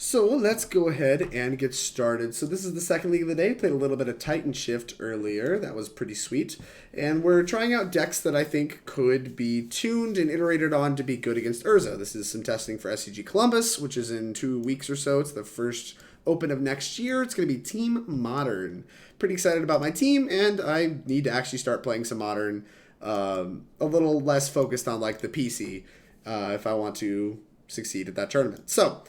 So let's go ahead and get started. So this is the second league of the day. Played a little bit of Titan Shift earlier. That was pretty sweet. And we're trying out decks that I think could be tuned and iterated on to be good against Urza. This is some testing for SCG Columbus, which is in 2 weeks or so. It's the first open of next year. It's going to be Team Modern. Pretty excited about my team, and I need to actually start playing some Modern. A little less focused on like the PC if I want to succeed at that tournament. So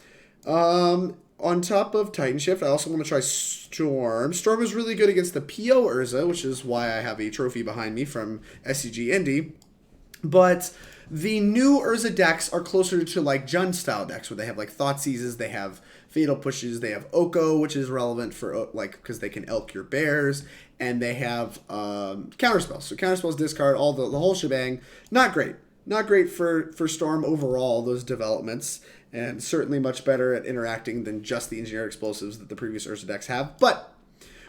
on top of Titan Shift, I also want to try Storm. Storm is really good against the PO Urza, which is why I have a trophy behind me from SCG Indy. But the new Urza decks are closer to like Jund style decks, where they have like Thought Seizes, they have Fatal Pushes, they have Oko, which is relevant for like because they can elk your bears, and they have Counterspells. So Counterspells discard all the whole shebang. Not great. Not great for Storm overall, those developments, and certainly much better at interacting than just the Engineered Explosives that the previous Urza decks have. But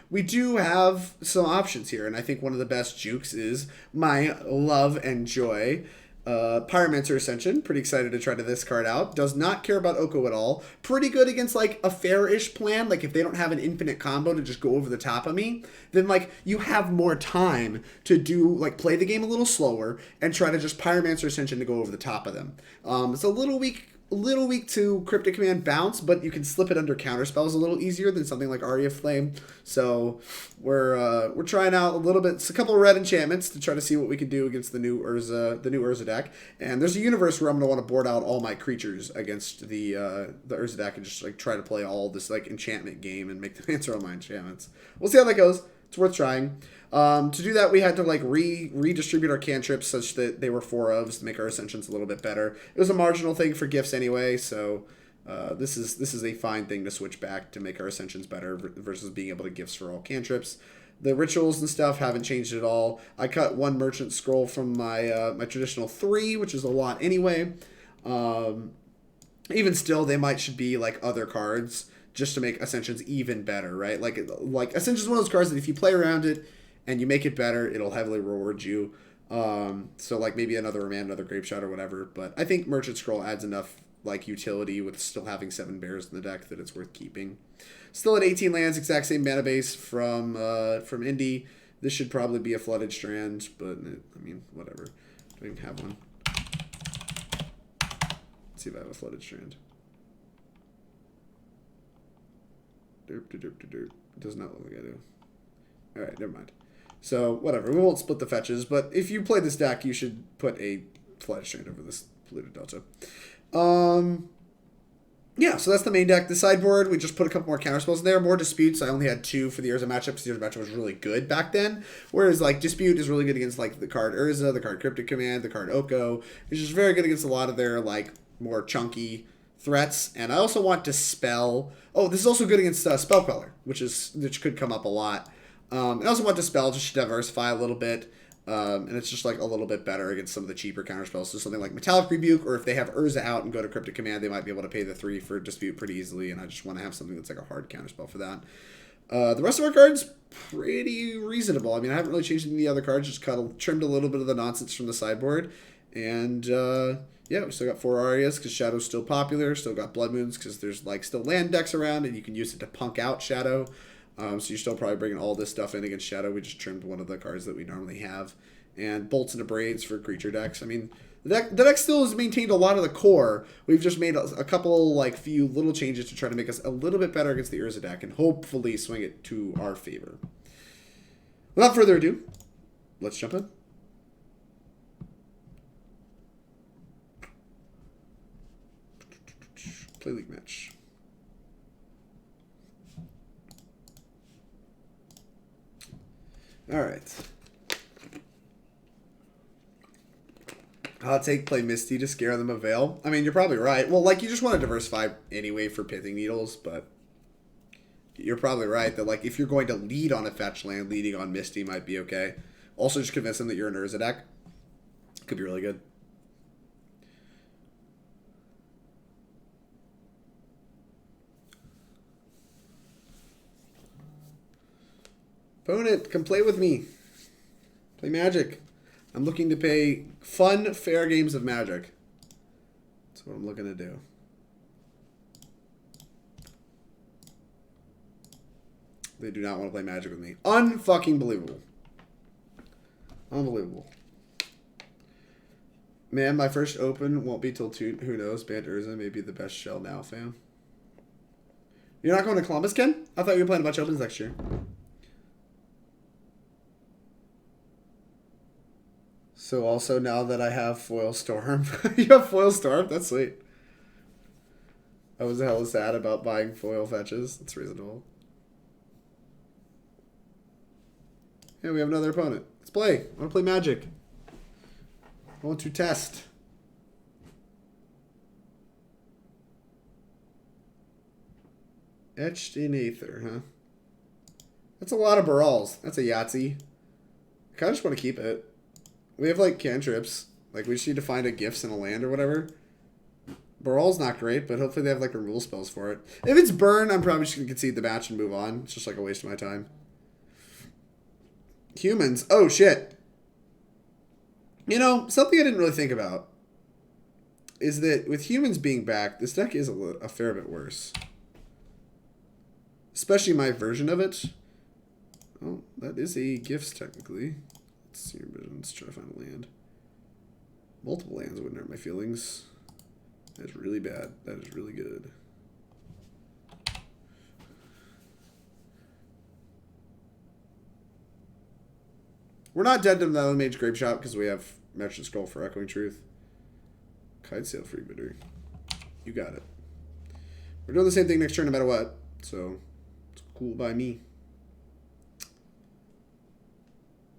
we do have some options here, and I think one of the best jukes is my love and joy, Pyromancer Ascension. Pretty excited to try this card out. Does not care about Oko at all. Pretty good against like a fair-ish plan. Like if they don't have an infinite combo to just go over the top of me, then like you have more time to do like play the game a little slower and try to just Pyromancer Ascension to go over the top of them. It's a little weak to Cryptic Command Bounce, but you can slip it under counterspells a little easier than something like Aria of Flame. So we're trying out a little bit. It's a couple of red enchantments to try to see what we can do against the new Urza deck. And there's a universe where I'm gonna want to board out all my creatures against the Urza deck and just like try to play all this like enchantment game and make them answer all my enchantments. We'll see how that goes. It's worth trying. To do that, we had to like redistribute our cantrips such that they were 4-ofs to make our Ascensions a little bit better. It was a marginal thing for gifts anyway, so this is a fine thing to switch back to make our Ascensions better versus being able to gifts for all cantrips. The rituals and stuff haven't changed at all. I cut 1 Merchant Scroll from my my traditional 3, which is a lot anyway. Even still, should be like other cards just to make Ascensions even better, right? Like Ascensions is one of those cards that if you play around it and you make it better, it'll heavily reward you. So like maybe another Remand, another Grapeshot or whatever. But I think Merchant Scroll adds enough like utility with still having 7 bears in the deck that it's worth keeping. Still at 18 lands, exact same mana base from Indy. This should probably be a Flooded Strand, but I mean whatever. Do I even have one? Let's see if I have a Flooded Strand. Derp. It does not look like I do. Alright, never mind. So, whatever. We won't split the fetches, but if you play this deck, you should put a Flooded Strand over this Polluted Delta. Yeah, so that's the main deck. The sideboard, we just put a couple more counterspells in there. More Disputes. I only had 2 for the Urza matchup because the Urza matchup was really good back then. Whereas, like, Dispute is really good against, like, the card Urza, the card Cryptic Command, the card Oko. It's just very good against a lot of their, like, more chunky threats. And I also want Dispel. Oh, this is also good against Spell Queller, which could come up a lot. I also want Dispel just to diversify a little bit. And it's just like a little bit better against some of the cheaper counterspells. So something like Metallic Rebuke, or if they have Urza out and go to Cryptic Command, they might be able to pay the 3 for Dispute pretty easily. And I just want to have something that's like a hard counterspell for that. The rest of our cards, pretty reasonable. I mean, I haven't really changed any of the other cards, just trimmed a little bit of the nonsense from the sideboard. And yeah, we still got 4 Arias because Shadow's still popular. Still got Blood Moons because there's like still land decks around and you can use it to punk out Shadow. So you're still probably bringing all this stuff in against Shadow. We just trimmed one of the cards that we normally have. And Bolts and Abrades for creature decks. I mean, the deck still has maintained a lot of the core. We've just made a couple, like, few little changes to try to make us a little bit better against the Urza deck and hopefully swing it to our favor. Without further ado, let's jump in. Play League match. Alright. Hot take, play Misty to scare them a Veil. I mean, you're probably right. Well, like, you just want to diversify anyway for Pithing Needles, but you're probably right that, like, if you're going to lead on a fetch land, leading on Misty might be okay. Also, just convince them that you're an Urza deck. Could be really good. Opponent, come play with me. Play Magic. I'm looking to play fun, fair games of Magic. That's what I'm looking to do. They do not want to play Magic with me. Unfucking believable. Unbelievable. Man, my first open won't be till 2. Who knows? Banned Urza may be the best shell now, fam. You're not going to Columbus, Ken? I thought you were playing a bunch of opens next year. So also now that I have Foil Storm. You have Foil Storm? That's sweet. I was hella sad about buying foil fetches. That's reasonable. Yeah, we have another opponent. Let's play. I want to play Magic. I want to test. Etched in Aether, huh? That's a lot of Barals. That's a Yahtzee. I kind of just want to keep it. We have, like, cantrips. Like, we just need to find a Gifts and a land or whatever. Baral's not great, but hopefully they have, like, removal spells for it. If it's Burn, I'm probably just going to concede the match and move on. It's just, like, a waste of my time. Humans. Oh, shit. You know, something I didn't really think about is that with humans being back, this deck is a fair bit worse. Especially my version of it. Oh, that is a Gifts, technically. Let's see your visions. Try to find a land. Multiple lands wouldn't hurt my feelings. That is really bad. That is really good. We're not dead to the Mage Grapeshot because we have Merchant Scroll for Echoing Truth. Kite Sail Freebooter. You got it. We're doing the same thing next turn no matter what. So, it's cool by me.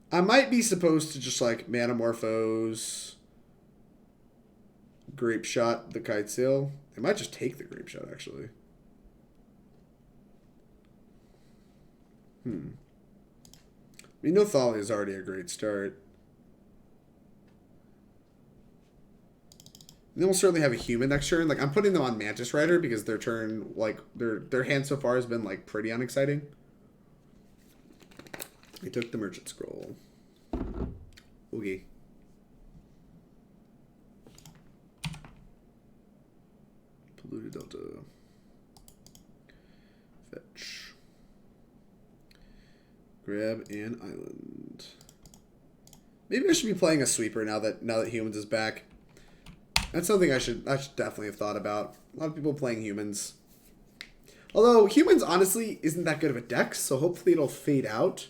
I might be supposed to just like Manamorphose, Grapeshot the Kite Sail. I might just take the Grapeshot actually. I mean, no Thalia is already a great start. Then we'll certainly have a human next turn. Like I'm putting them on Mantis Rider because their turn, like their hand so far has been like pretty unexciting. I took the Merchant Scroll. Okay. Polluted Delta. Fetch. Grab an island. Maybe I should be playing a sweeper now that humans is back. That's something I should definitely have thought about. A lot of people playing humans. Although humans honestly isn't that good of a deck, so hopefully it'll fade out.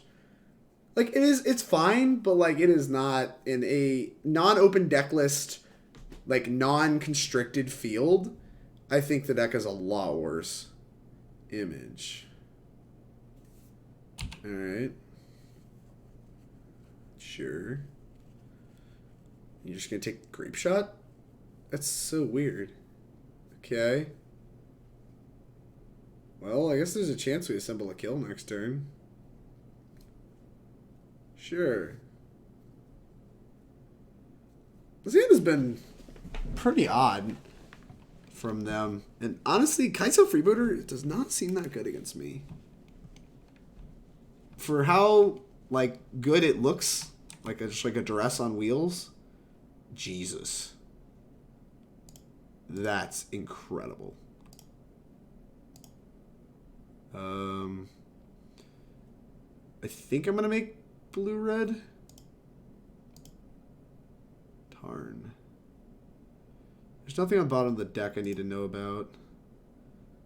Like it's fine, but like it is not in a non-open deck list, like non-constricted field. I think the deck is a lot worse. Image. Alright. Sure. You're just gonna take Grapeshot? That's so weird. Okay. Well, I guess there's a chance we assemble a kill next turn. Sure. This hand has been pretty odd from them. And honestly, Kaizo Freebooter does not seem that good against me. For how like good it looks, like just like a dress on wheels. Jesus. That's incredible. I think I'm gonna make blue-red. Tarn. There's nothing on the bottom of the deck I need to know about.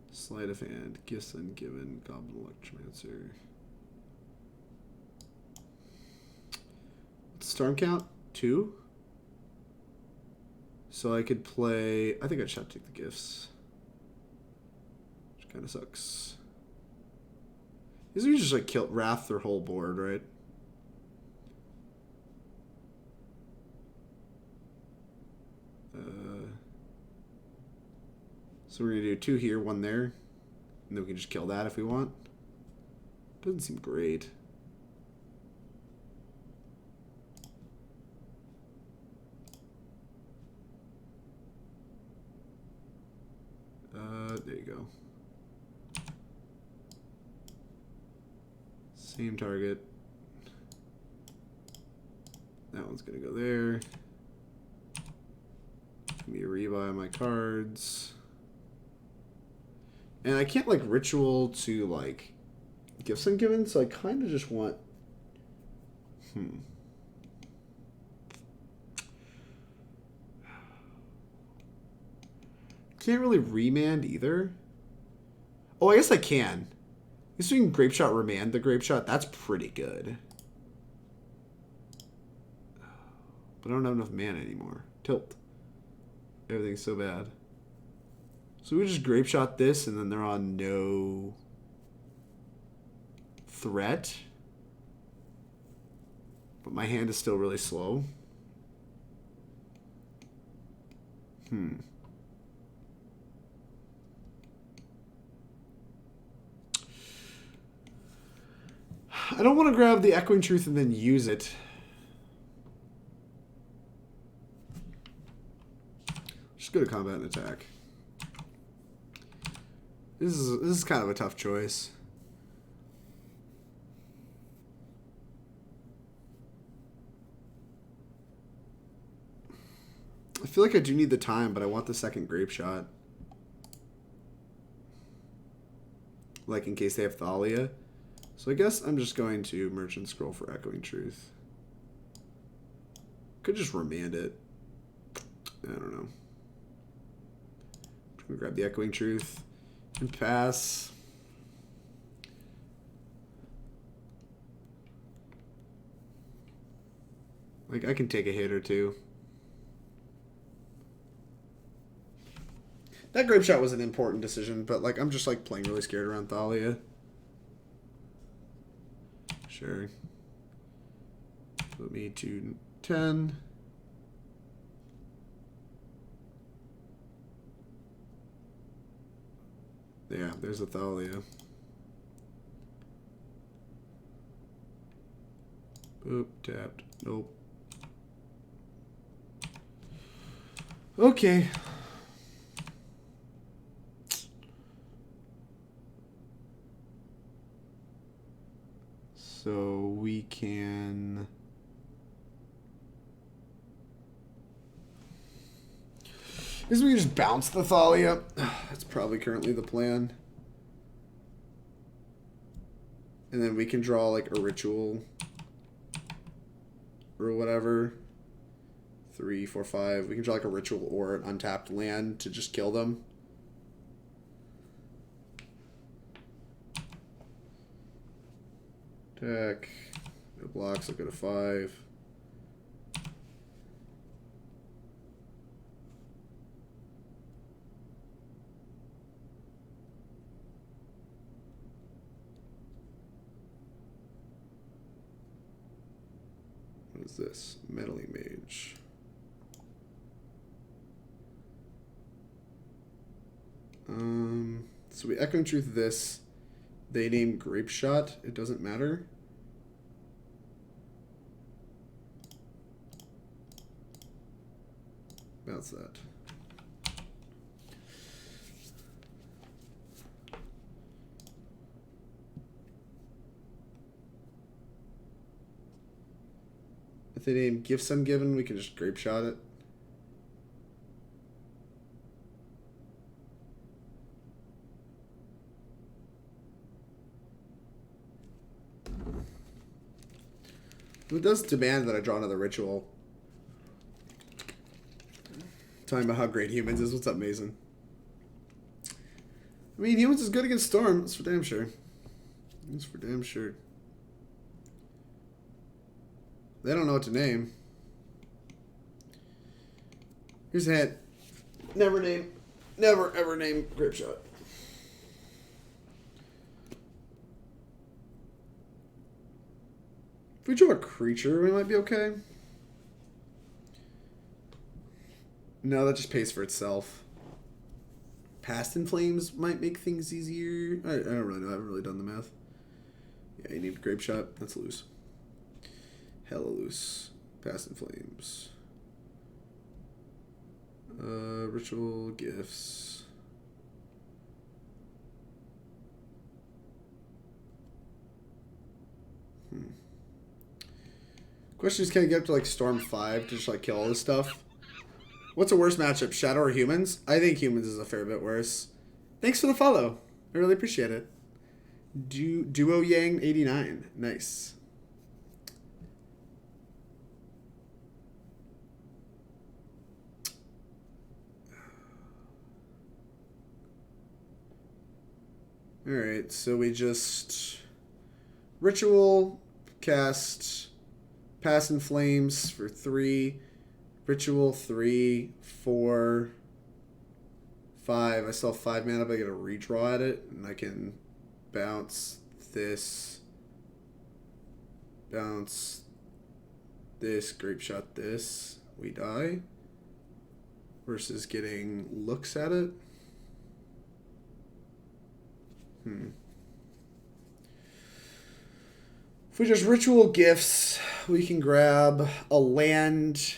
Sleight of Hand, Gifts Ungiven, Goblin Electromancer. What's the storm count? 2? So I could play... I think I should take the Gifts. Which kind of sucks. These are just like kill Wrath their whole board, right? So we're going to do 2 here, 1 there. And then we can just kill that if we want. Doesn't seem great. There you go. Same target. That one's going to go there. Give me a rebuy on my cards. And I can't like ritual to like Gifts Ungiven, so I kind of just want... Can't really Remand either. Oh, I guess I can. I guess we can Grapeshot Remand the Grapeshot. That's pretty good. But I don't have enough mana anymore. Tilt. Everything's so bad. So we just Grapeshot this, and then they're on no threat. But my hand is still really slow. I don't want to grab the Echoing Truth and then use it. Just go to combat and attack. This is kind of a tough choice. I feel like I do need the time, but I want the second Grapeshot. Like in case they have Thalia. So I guess I'm just going to Merchant Scroll for Echoing Truth. Could just Remand it. I don't know. I'm gonna grab the Echoing Truth and pass. Like, I can take a hit or two. That Grapeshot was an important decision, but like I'm just like playing really scared around Thalia. Sure. Put me to 10. Yeah, there's a Thalia. Oop, tapped. Nope. Okay. So we can... Is we just bounce the Thalia. That's probably currently the plan. And then we can draw like a ritual or whatever. 3, 4, 5. We can draw like a ritual or an untapped land to just kill them. Attack. No blocks. I'll go to 5. What is this? Meddling Mage. So we Echoing Truth this. They name Grapeshot. It doesn't matter. Bounce that. If they name Gifts Ungiven, we can just Grapeshot it. It does demand that I draw another ritual. Talking about how great Humans is. What's up, Mason? I mean, Humans is good against Storm. That's for damn sure. That's for damn sure. They don't know what to name. Here's a hint. Never ever name Grapeshot. If we draw a creature, we might be okay. No, that just pays for itself. Past in Flames might make things easier. I don't really know. I haven't really done the math. Yeah, you need Grapeshot. That's loose. Hella loose. Past in Flames. Ritual Gifts. Question is, can I get up to like Storm 5 to just like kill all this stuff? What's a worse matchup, Shadow or Humans? I think Humans is a fair bit worse. Thanks for the follow. I really appreciate it. Duo Yang 89. Nice. Alright, so we just Ritual, cast Pass in Flames for 3, Ritual 3, 4, 5. I still have 5 mana, but I get a redraw at it, and I can bounce this, Grapeshot this, we die, versus getting looks at it. If we just Ritual Gifts, we can grab a land,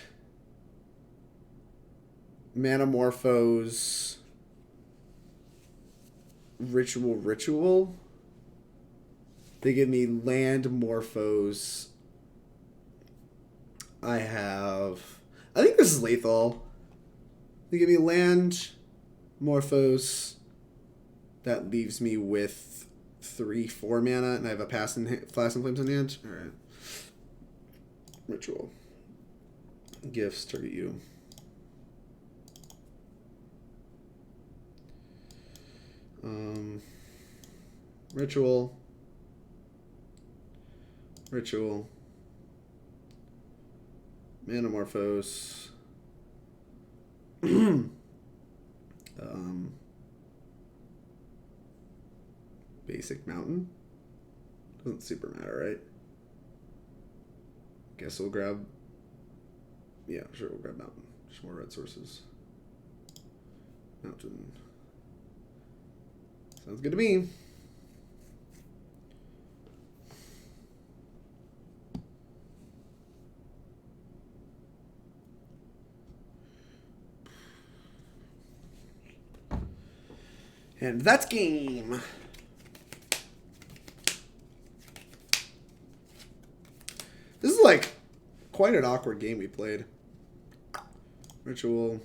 Manamorphose, Ritual. They give me land Morphose. I think this is lethal. They give me land Morphose. That leaves me with 3/4 mana, and I have a Pass in Flames in hand. All right. Ritual. Gifts, target you. Ritual. Manamorphose. Basic Mountain. Doesn't super matter, right? Guess we'll grab... Yeah, sure, we'll grab Mountain. Just more red sources. Mountain. Sounds good to me. And that's game. This is like quite an awkward game we played. Ritual,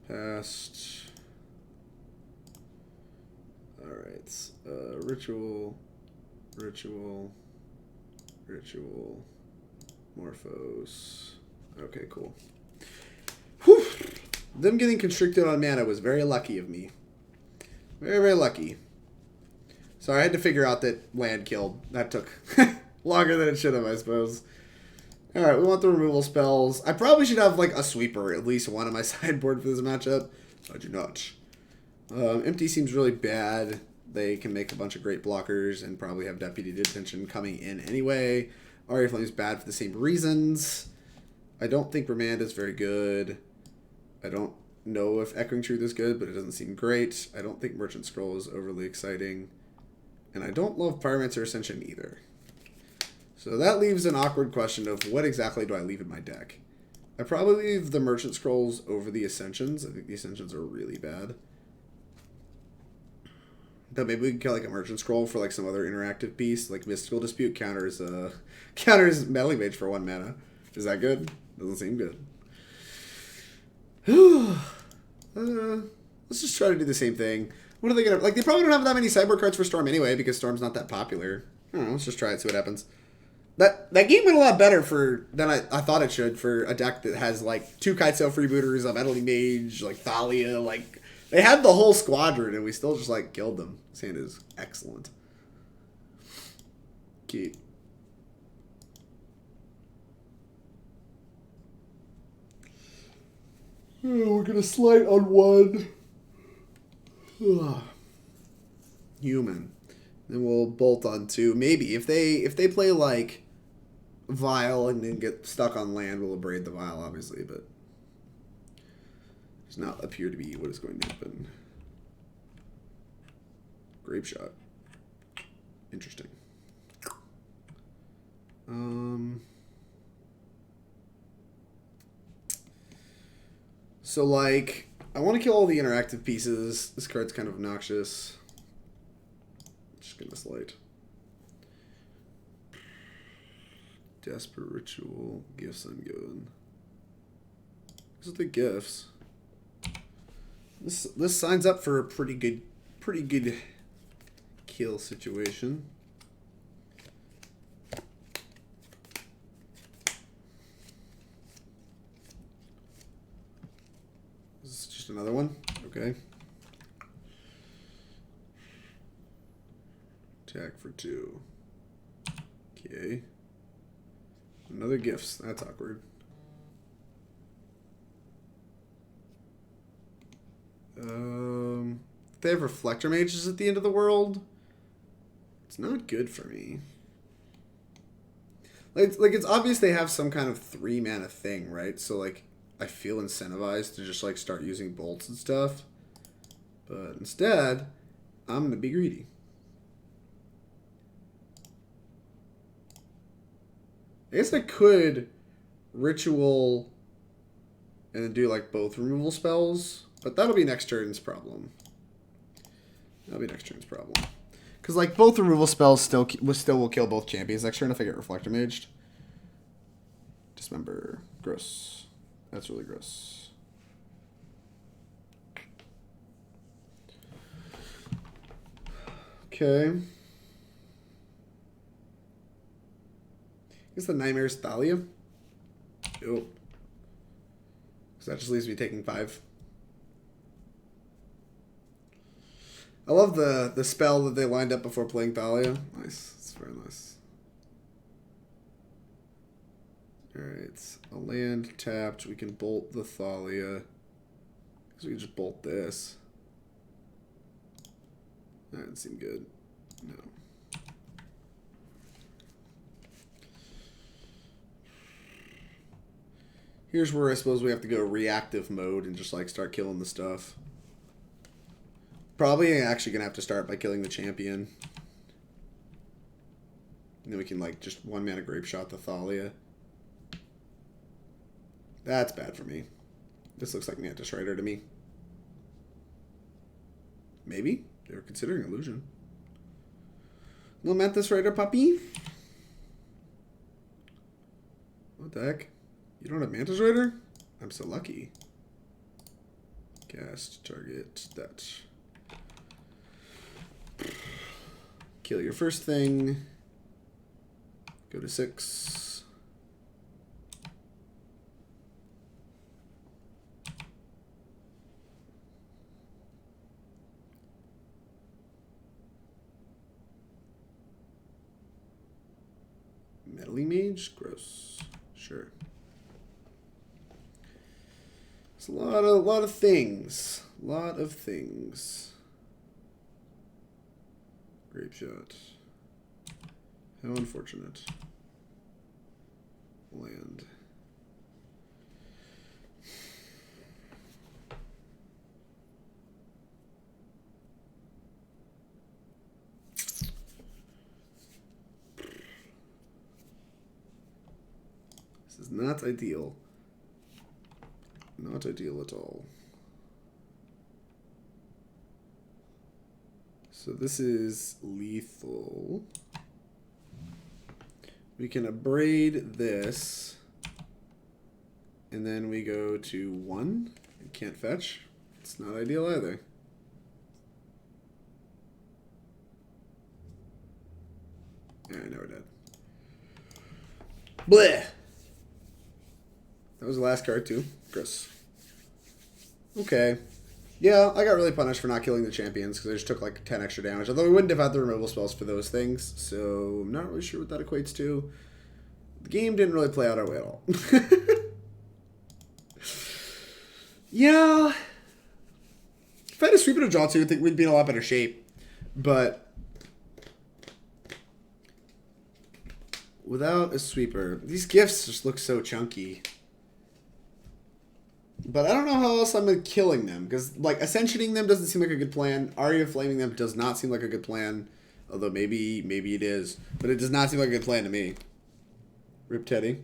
past. All right, ritual, Morphose. Okay, cool. Whew. Them getting constricted on mana was very lucky of me. Very, very lucky. So I had to figure out that land killed. That took longer than it should have, I suppose. Alright, we want the removal spells. I probably should have like a sweeper, at least one on my sideboard for this matchup. I do not. Empty seems really bad. They can make a bunch of great blockers and probably have Deputy Detention coming in anyway. Aria of Flame is bad for the same reasons. I don't think Remand is very good. I don't know if Echoing Truth is good, but it doesn't seem great. I don't think Merchant Scroll is overly exciting. And I don't love Pyromancer Ascension either. So that leaves an awkward question of what exactly do I leave in my deck? I probably leave the Merchant Scrolls over the Ascensions. I think the Ascensions are really bad. But maybe we can kill like a Merchant Scroll for like some other interactive piece. Like Mystical Dispute counters Meddling Mage for 1 mana. Is that good? Doesn't seem good. Let's just try to do the same thing. What are they gonna like? They probably don't have that many sideboard cards for Storm anyway because Storm's not that popular. I don't know. Let's just try it, see what happens. That game went a lot better than I thought it should for a deck that has like 2 Kitesail freebooters, a Meddling Mage, like Thalia, like they had the whole squadron and we still just like killed them. This hand is excellent. Keep. Oh, we're gonna Sleight on 1. Human. Then we'll bolt on 2. Maybe if they play like Vial and then get stuck on land, we'll Abrade the Vial, obviously, but does not appear to be what is going to happen. Grapeshot. Interesting. So, like, I want to kill all the interactive pieces. This card's kind of obnoxious. Just gonna Sleight. Desperate Ritual. Gifts Ungiven. These are the gifts. This signs up for a pretty good kill situation. This is just another one. Okay. Attack for 2. Okay. Another gifts. That's awkward. They have Reflector Mages at the end of the world. It's not good for me. Like it's obvious they have some kind of 3 mana thing, right? So like I feel incentivized to just like start using bolts and stuff. But instead, I'm gonna be greedy. I guess I could ritual and then do like both removal spells, but that'll be next turn's problem. That'll be next turn's problem. Because like both removal spells still will kill both champions next turn if I get Reflector Maged. Dismember. Gross. That's really gross. Okay. Is the Nightmare's Thalia? Nope. Because that just leaves me taking 5. I love the spell that they lined up before playing Thalia. Nice. It's very nice. Alright. A land tapped. We can bolt the Thalia. So we can just bolt this. That doesn't seem good. No. Here's where I suppose we have to go reactive mode and just like start killing the stuff. Probably actually gonna have to start by killing the champion. And then we can like just 1 mana Grapeshot the Thalia. That's bad for me. This looks like Mantis Rider to me. Maybe? They were considering illusion. Little Mantis Rider puppy? What the heck? You don't have Mantis Rider? I'm so lucky. Cast, target, that. Kill your first thing. Go to 6. Meddling Mage? Gross. Sure. It's a lot of things. Lot of things. Grapeshot. How unfortunate. Land. This is not ideal. Not ideal at all. So this is lethal. We can Abrade this. And then we go to 1. We can't fetch. It's not ideal either. Yeah, I know we're dead. Bleh! That was the last card too. Gross. Okay. Yeah, I got really punished for not killing the champions because I just took like 10 extra damage. Although we wouldn't have had the removal spells for those things, so I'm not really sure what that equates to. The game didn't really play out our way at all. Yeah. If I had a sweep and a draw too, I think we'd be in a lot better shape. But without a sweeper, these gifts just look so chunky. But I don't know how else I'm killing them. Because, like, Ascensioning them doesn't seem like a good plan. Aria of Flaming them does not seem like a good plan. Although maybe it is. But it does not seem like a good plan to me. Rip Teddy.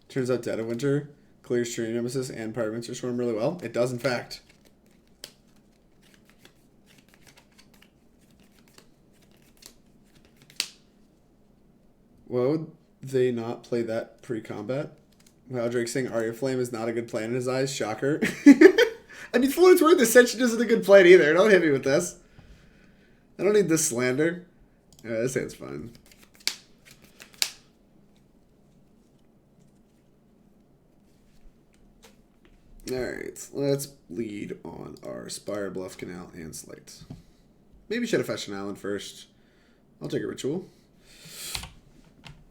Turns out Dead of Winter clears Tree Nemesis and Pyromancer Swarm really well. It does, in fact. Why would they not play that pre-combat? ViralDrake saying Aria of Flame is not a good plan in his eyes. Shocker. I mean, for what it's worth, Ascension isn't a good plan either. Don't hit me with this. I don't need this slander. Yeah, this hand's fine. Alright, let's lead on our Spirebluff Canal and Sleight. Maybe should have fetched an island first. I'll take a ritual.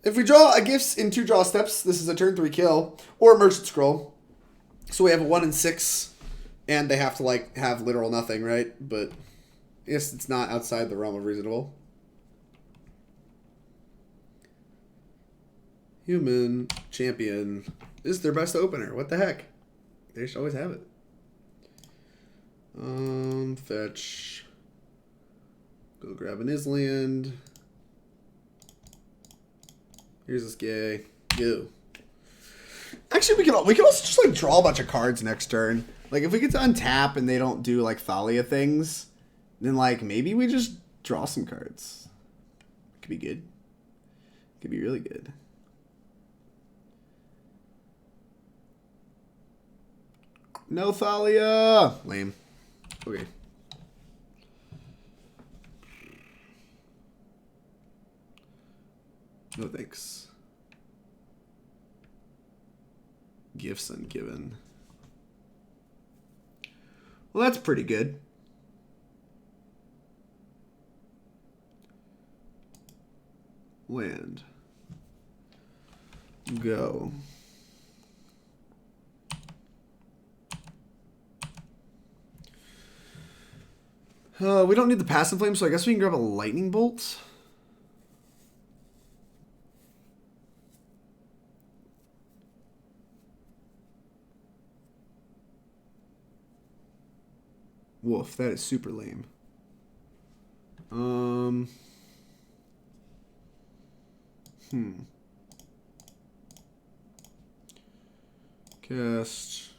If we draw a Gifts in 2 draw steps, this is a turn 3 kill, or a Merchant Scroll. So we have a 1 and 6, and they have to like have literal nothing, right? But yes, it's not outside the realm of reasonable. Human champion is their best opener. What the heck? They should always have it. Fetch. Go grab an Island. Here's this guy. Go. Actually, we can also just like draw a bunch of cards next turn. Like if we get to untap and they don't do like Thalia things, then like maybe we just draw some cards. Could be good. Could be really good. No Thalia! Lame. Okay. No thanks. Gifts Ungiven. Well, that's pretty good. Land. Go. We don't need the Passive Flame, so I guess we can grab a Lightning Bolt. Woof, that is super lame. Cast.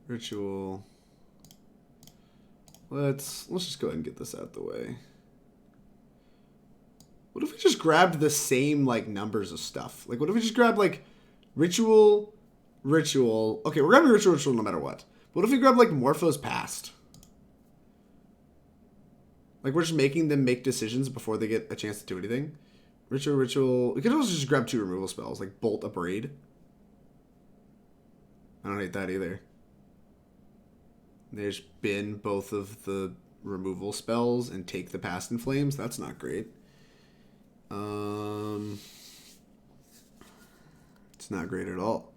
Ritual. Let's just go ahead and get this out the way. What if we just grabbed the same like numbers of stuff? Like what if we just grabbed like ritual? Okay, we're grabbing ritual no matter what. What if we grab like Morphose Past? Like we're just making them make decisions before they get a chance to do anything. Ritual. We could also just grab 2 removal spells, like Bolt, Abrade. I don't hate that either. They just bin both of the removal spells and take the Past in Flames. That's not great. It's not great at all.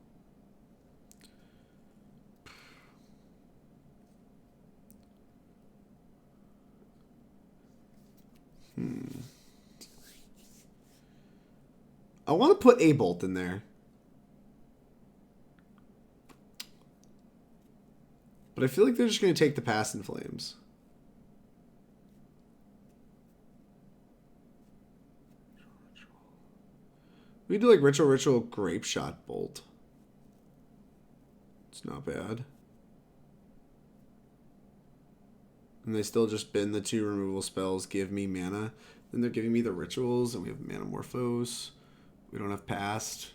I want to put a Bolt in there. But I feel like they're just going to take the Past in Flames. We do like Ritual Grapeshot Bolt. It's not bad. And they still just bin the 2 removal spells, give me mana. Then they're giving me the rituals, and we have Manamorphose. We don't have Past.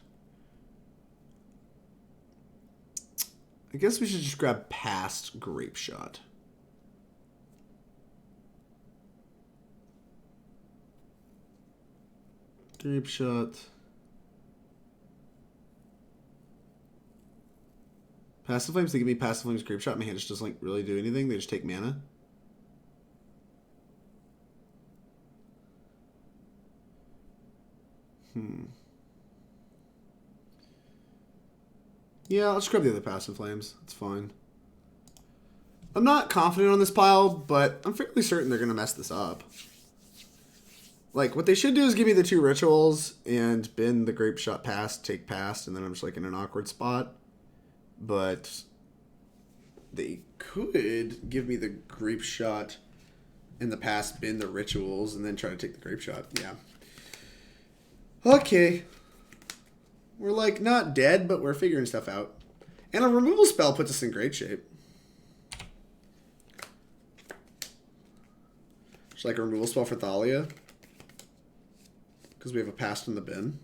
I guess we should just grab Past Grapeshot. Grapeshot. Passive Flames, they give me Passive Flames Grapeshot. My hand just doesn't like really do anything. They just take mana. Yeah, I'll just grab the other Passive Flames. It's fine. I'm not confident on this pile, but I'm fairly certain they're going to mess this up. Like, what they should do is give me the 2 rituals and bin the Grapeshot Past, take Past, and then I'm just like in an awkward spot. But they could give me the Grapeshot in the Past, bin the rituals, and then try to take the Grapeshot. Yeah. Okay. We're like not dead, but we're figuring stuff out. And a removal spell puts us in great shape. Just like a removal spell for Thalia. Because we have a Past in the bin.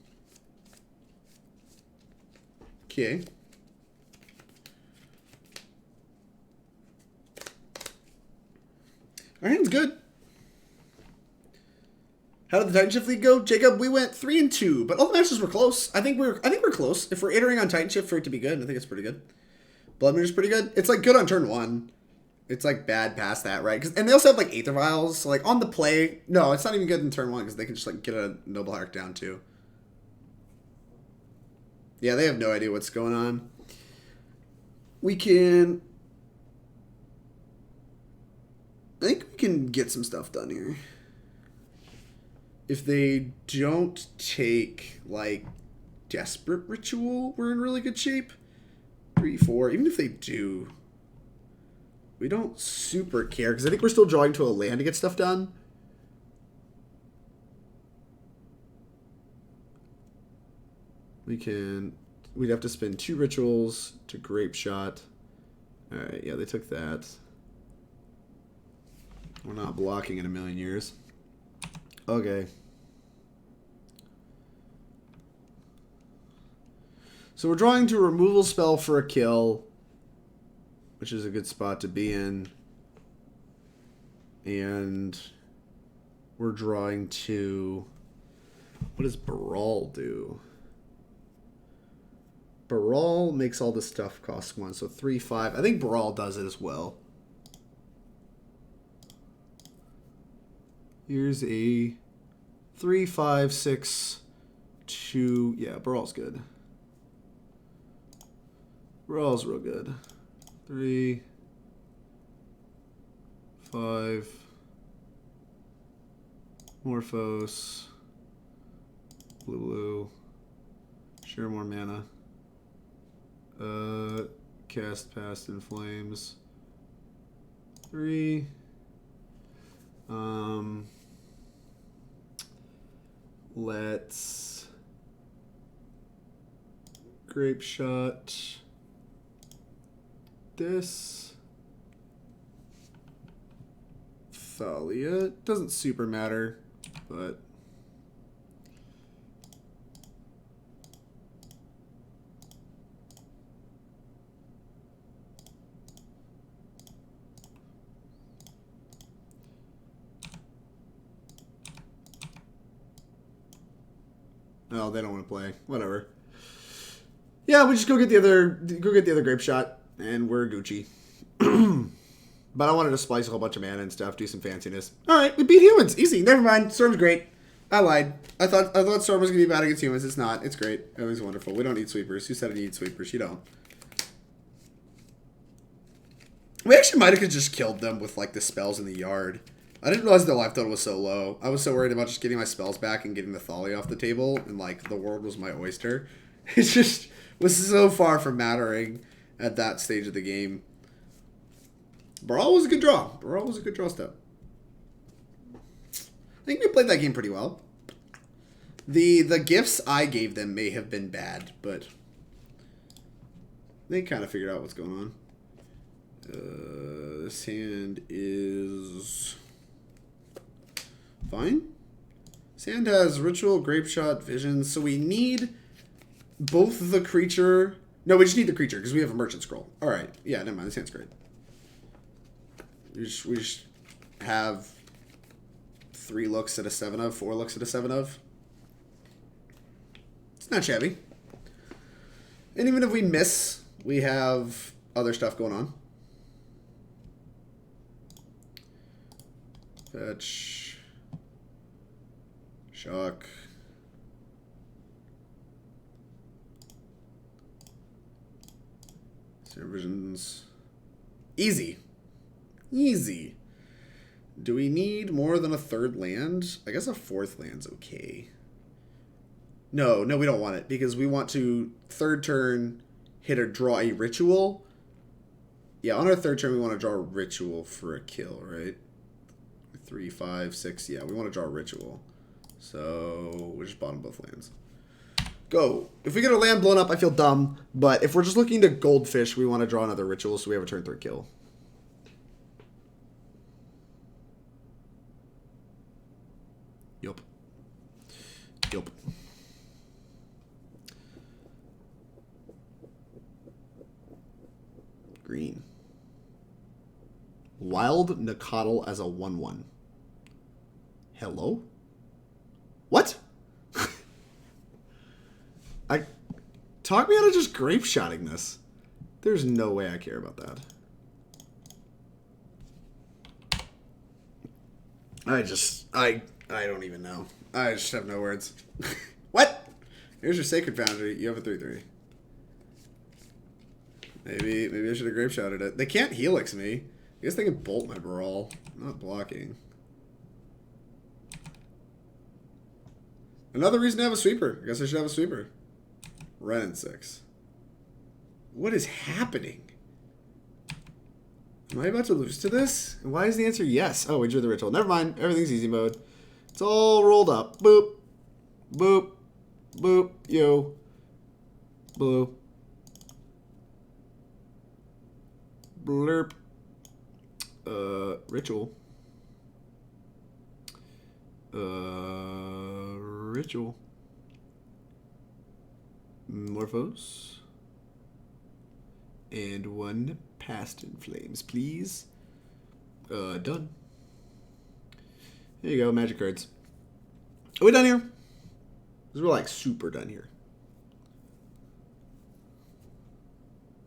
Okay. Our hand's good. How did the Titan Shift League go, Jacob? We went 3-2, but all the matches were close. I think we're close. If we're iterating on Titan Shift for it to be good, I think it's pretty good. Blood Moon is pretty good. It's like good on turn 1. It's like bad past that, right? And they also have like Aether Vials, so like on the play. No, it's not even good in turn 1 because they can just like get a Noble Heart down too. Yeah, they have no idea what's going on. We can... I think we can get some stuff done here. If they don't take, like, Desperate Ritual, we're in really good shape. 3-4. Even if they do, we don't super care, because I think we're still drawing to a land to get stuff done. We'd have to spend 2 rituals to Grapeshot. Alright, yeah, they took that. We're not blocking in a million years. Okay. So we're drawing to a removal spell for a kill, which is a good spot to be in. And we're drawing to... What does Baral do? Baral makes all this stuff cost 1, so 3-5. I think Baral does it as well. Here's a 3-5-6-2. Yeah, Baral's good. Baral's real good. 3, 5. Morphose. Blue. Share more mana. Cast Past in Flames. 3. Let's Grapeshot this. Thalia. Doesn't super matter, but no, they don't want to play. Whatever. Yeah, we just go get the other Grapeshot, and we're Gucci. But I wanted to splice a whole bunch of mana and stuff, do some fanciness. All right, we beat humans, easy. Never mind. Storm's great. I lied. I thought Storm was gonna be bad against humans. It's not. It's great. It was wonderful. We don't need sweepers. Who said I need sweepers? You don't. We actually might have just killed them with like the spells in the yard. I didn't realize their life total was so low. I was so worried about just getting my spells back and getting the Thalia off the table, and like the world was my oyster. It just was so far from mattering at that stage of the game. Baral was a good draw. Baral was a good draw step. I think we played that game pretty well. The gifts I gave them may have been bad, but they kind of figured out what's going on. This hand is fine. This hand has Ritual, Grapeshot, Visions, so we need both the creature. No, we just need the creature because we have a Merchant Scroll. All right, yeah, never mind. This hand's great. We just have 3 looks at a 7 of, 4 looks at a 7 of. It's not shabby. And even if we miss, we have other stuff going on. Fetch. Shock. Serum Visions. Easy. Easy. Do we need more than a 3rd land? I guess a 4th land's okay. No, we don't want it because we want to 3rd turn hit or draw a ritual. Yeah, on our 3rd turn we want to draw a ritual for a kill, right? 3, 5, 6. Yeah, we want to draw a ritual. So we just bottom both lands. Go. If we get a land blown up, I feel dumb. But if we're just looking to goldfish, we want to draw another ritual so we have a turn 3rd kill. Yup. Yup. Green. Wild Nicodle as a 1/1. Hello? What? Talk me out of just grape-shotting this. There's no way I care about that. I don't even know. I just have no words. What? Here's your Sacred Foundry. You have a 3/3. Maybe I should have grape-shotted it. They can't Helix me. I guess they can bolt my Baral. I'm not blocking. Another reason to have a sweeper. I guess I should have a sweeper. Ren 6. What is happening? Am I about to lose to this? And why is the answer yes? Oh, enjoy the ritual. Never mind. Everything's easy mode. It's all rolled up. Boop. Boop. Boop. Yo. Blue. Blurp. Ritual. Ritual. Morphose. And one Past in Flames, please. Done. There you go, magic cards. Are we done here? Because we're like super done here.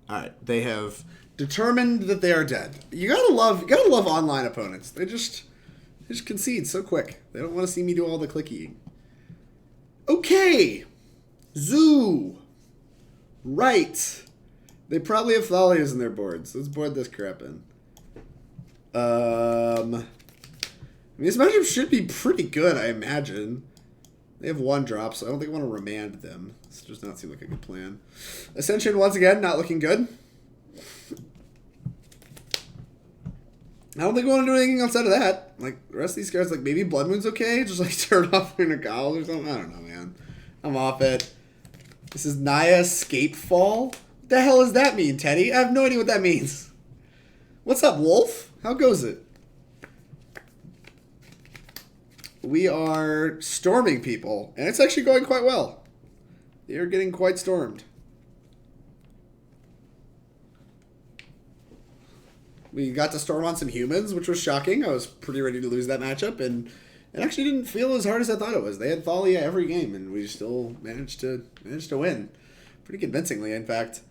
Alright, they have determined that they are dead. You gotta love online opponents. They just concede so quick. They don't want to see me do all the clicking. Okay. Zoo. Right. They probably have Thalias in their boards. Let's board this crap in. I mean, this matchup should be pretty good, I imagine. They have 1-drop, so I don't think I want to remand them. This does not seem like a good plan. Ascension, once again, not looking good. I don't think I want to do anything outside of that. Like, the rest of these cards, like, maybe Blood Moon's okay. Just, like, turn off their Nagals or something. I don't know, man. I'm off it. This is Naya Scapefall. What the hell does that mean, Teddy? I have no idea what that means. What's up, Wolf? How goes it? We are storming people, and it's actually going quite well. They are getting quite stormed. We got to storm on some humans, which was shocking. I was pretty ready to lose that matchup, and it actually didn't feel as hard as I thought it was. They had Thalia every game, and we still managed to win. Pretty convincingly, in fact.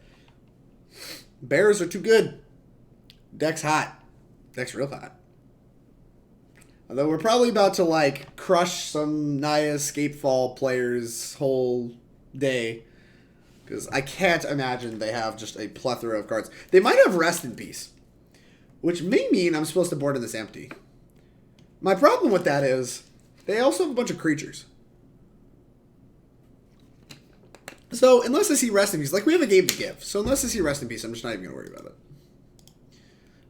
Bears are too good. Deck's hot. Deck's real hot. Although we're probably about to, like, crush some Naya Scapefall players' whole day. Because I can't imagine they have just a plethora of cards. They might have Rest in Peace. Which may mean I'm supposed to board this empty. My problem with that is, they also have a bunch of creatures. So, unless I see Rest in Peace, like, we have a game to give. So, unless I see Rest in Peace, I'm just not even going to worry about it.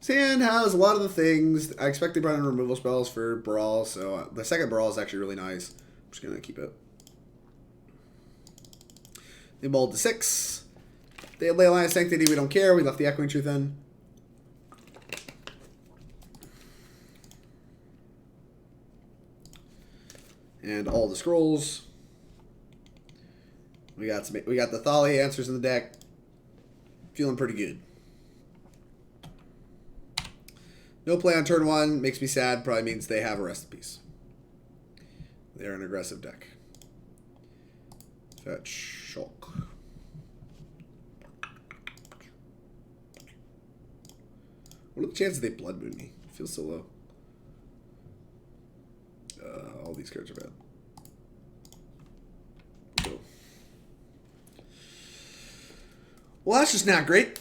Sand has a lot of the things. I expect they brought in removal spells for Baral, so the second Baral is actually really nice. I'm just going to keep it. They bowled to 6. They had Leyline of Sanctity, we don't care. We left the Echoing Truth in. And all the scrolls. We got the Thalia answers in the deck. Feeling pretty good. No play on turn 1 makes me sad. Probably means they have a Rest in Peace. They're an aggressive deck. Fetch Shulk. What are the chances they Blood Moon me? It feels so low. All these cards are bad. Go. Well, that's just not great.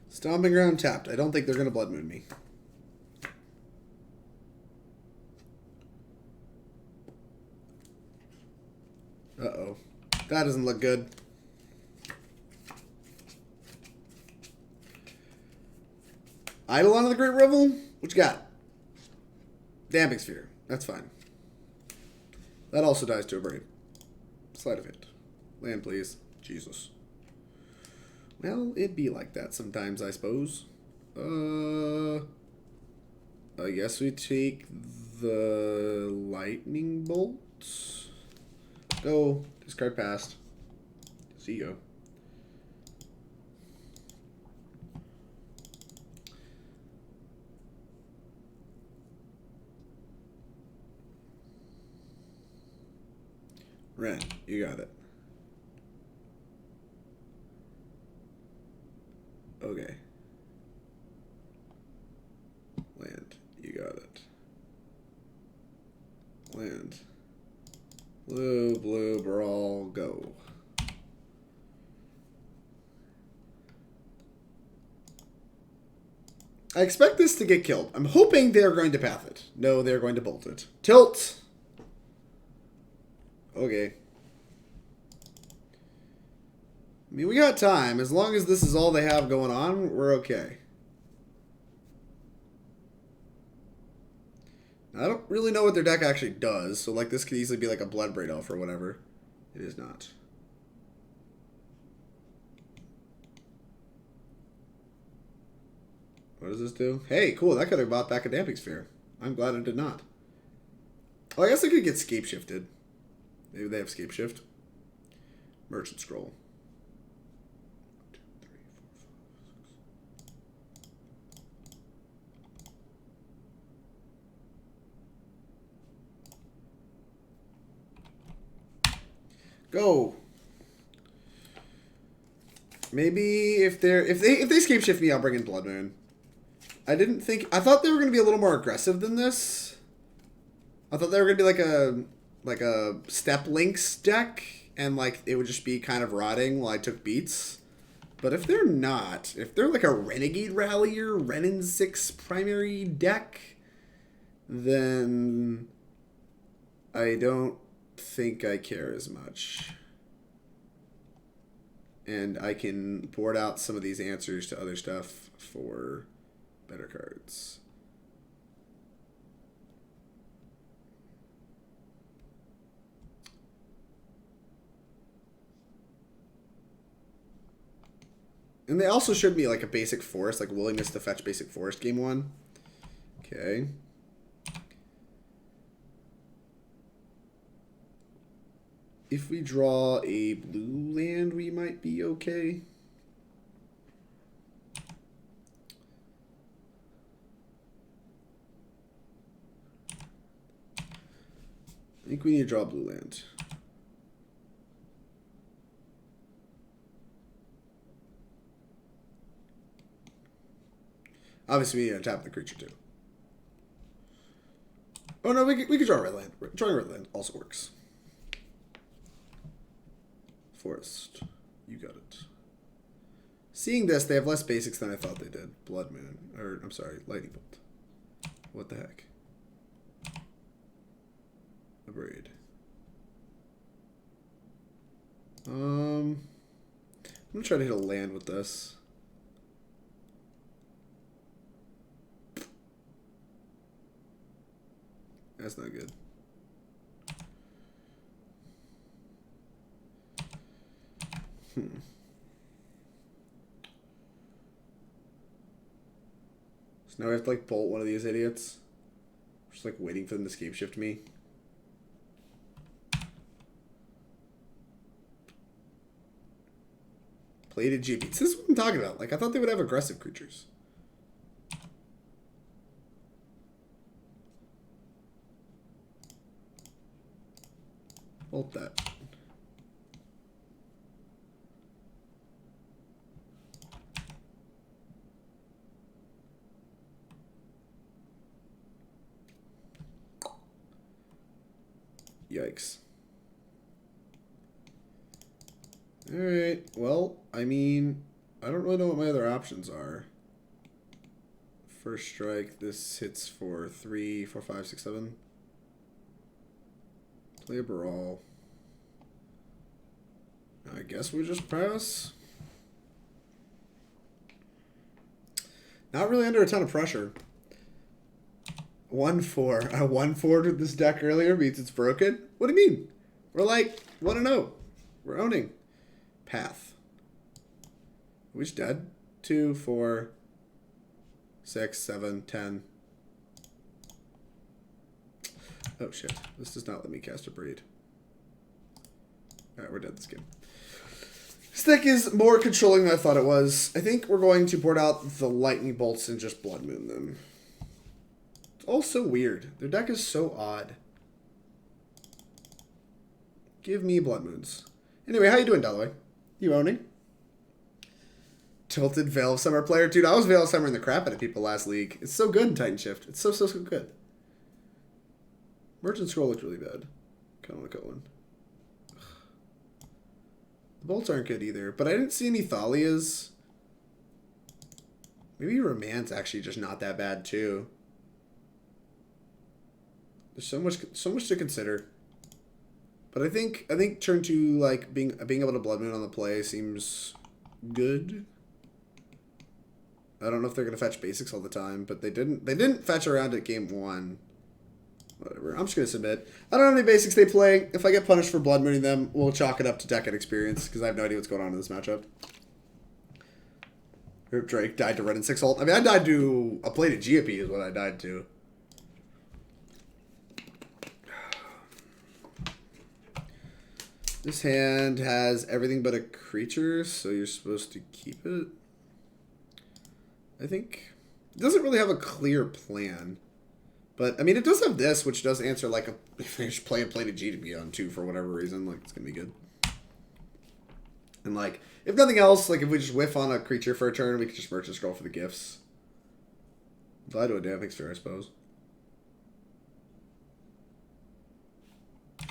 Stomping Ground tapped. I don't think they're going to Blood Moon me. Uh-oh. That doesn't look good. Eidolon of the Great Revel? What you got? Damping Sphere. That's fine. That also dies to Abrade. Sleight of Hand. Land, please. Jesus. Well, it'd be like that sometimes, I suppose. I guess we take the Lightning Bolt. Go. Discard past. See you. Ren, you got it. Okay. Land, you got it. Land. Blue, blue, Baral, go. I expect this to get killed. I'm hoping they're going to path it. No, they're going to bolt it. Tilt! Okay. I mean, we got time. As long as this is all they have going on, we're okay. I don't really know what their deck actually does, so like this could easily be like a Bloodbraid Elf or whatever. It is not. What does this do? Hey, cool, that could have bought back a Damping Sphere. I'm glad it did not. Oh, I guess I could get Scape Shifted. Maybe they have Scape Shift. Merchant Scroll. 1, 2, 3, 4, 5, 6. Go. Maybe if they Scape Shift me, I'll bring in Blood Moon. I thought they were going to be a little more aggressive than this. I thought they were going to be like a Step Links deck, and like it would just be kind of rotting while I took beats. But if they're not, if they're like a Renegade Rallier, Renin 6 primary deck, then I don't think I care as much. And I can board out some of these answers to other stuff for better cards. And they also showed me like a basic forest, like willingness to fetch basic forest game 1. Okay. If we draw a blue land, we might be okay. I think we need to draw a blue land. Obviously, we need to tap the creature too. Oh no, we could draw a red land. Drawing a red land also works. Forest, you got it. Seeing this, they have less basics than I thought they did. Blood Moon, or I'm sorry, Lightning Bolt. What the heck? Abrade. I'm gonna try to hit a land with this. That's not good. So now we have to like bolt one of these idiots. Just like waiting for them to Scape Shift me. Plated GPs. This is what I'm talking about. Like I thought they would have aggressive creatures. Bolt that. Yikes. Alright, well, I mean, I don't really know what my other options are. First strike, this hits for 3, 4, 5, 6, 7. Play a Baral. I guess we just pass. Not really under a ton of pressure. 1-4. I 1-4'd with this deck earlier means it's broken? What do you mean? We're like 1-0. We're owning. Path. Are we just dead? 2, 4, 6, 7, 10. Oh shit. This does not let me cast Abrade. Alright, we're dead this game. This deck is more controlling than I thought it was. I think we're going to board out the Lightning Bolts and just Blood Moon them. It's all so weird. Their deck is so odd. Give me Blood Moons. Anyway, how you doing, Dalloway? You owning? Tilted Veil of Summer player. Dude, I was Veil of Summer in the crap out of people last league. It's so good in Titan Shift. It's so good. Merchant Scroll looked really bad. Kind of want to cut one. The bolts aren't good either, but I didn't see any Thalias. Maybe Remand's actually just not that bad too. There's so much to consider. But I think turn 2, like being able to Blood Moon on the play seems good. I don't know if they're gonna fetch basics all the time, but they didn't fetch around at game 1. Whatever. I'm just gonna submit. I don't know how many basics they play. If I get punished for Blood Mooning them, we'll chalk it up to Decade experience because I have no idea what's going on in this matchup. Drake died to Red and 6 ult. I mean, I died to a plated GOP is what I died to. This hand has everything but a creature, so you're supposed to keep it. I think it doesn't really have a clear plan. But, I mean, it does have this, which does answer, like, if you're just playing plated GTP on 2 for whatever reason, like, it's going to be good. And, like, if nothing else, like, if we just whiff on a creature for a turn, we could just Merchant Scroll for the gifts. Fly to a Damping Sphere, I suppose.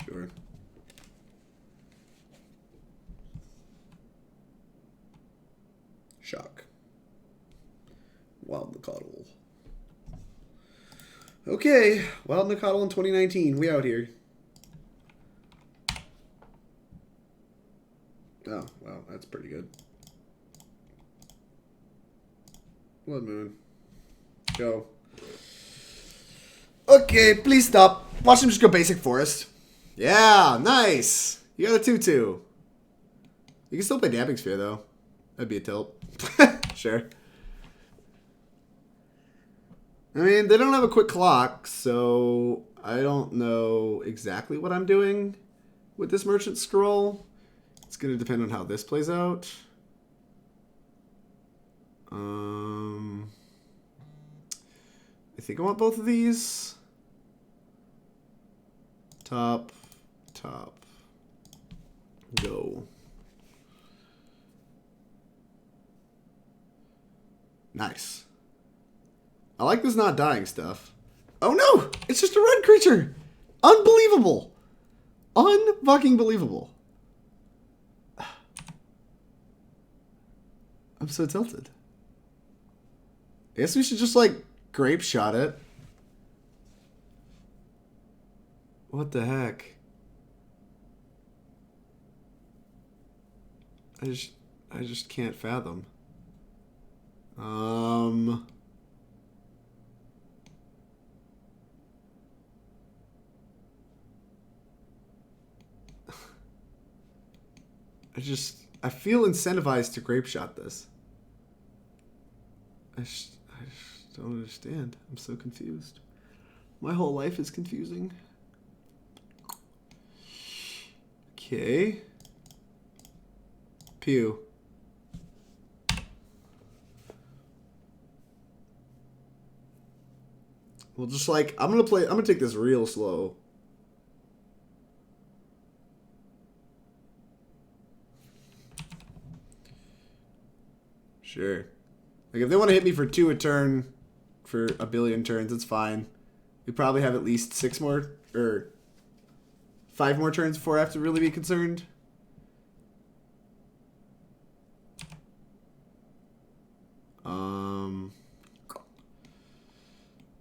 Sure. Shock. Wild Nicottle. Okay, Wild Nicottle in 2019. We out here. Oh, wow, that's pretty good. Blood Moon. Go. Okay, please stop. Watch him just go basic forest. Yeah, nice. You got a 2-2. You can still play Damping Sphere, though. That'd be a tilt. Sure. I mean, they don't have a quick clock, so I don't know exactly what I'm doing with this Merchant Scroll. It's going to depend on how this plays out. I think I want both of these. Top. Go. Nice. I like this not dying stuff. Oh no! It's just a red creature! Unbelievable! Un-fucking believable. I'm so tilted. I guess we should just, like, Grapeshot it. What the heck? I just can't fathom. I feel incentivized to Grapeshot this. I just don't understand. I'm so confused. My whole life is confusing. Okay. Pew. Well, just like, I'm gonna take this real slow. Sure. Like, if they want to hit me for 2 a turn for a billion turns, it's fine. We probably have at least 6 more, or 5 more turns before I have to really be concerned.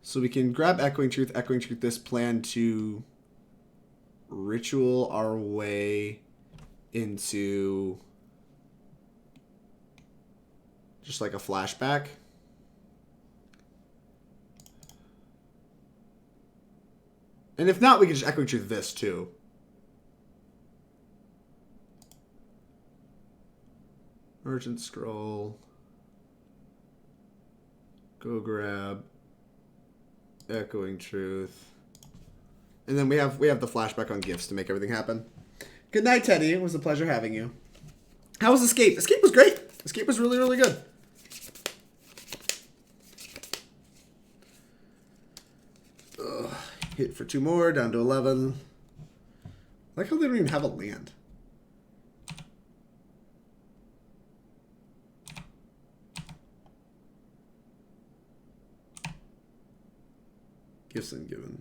So we can grab Echoing Truth this plan to ritual our way into just like a flashback. And if not, we can just Echoing Truth this too. Merchant Scroll. Go grab Echoing Truth. And then we have the flashback on gifts to make everything happen. Good night, Teddy. It was a pleasure having you. How was Escape? Escape was great. Escape was really, really good. Hit for 2 more, down to 11. I like how they don't even have a land. Gifts Ungiven.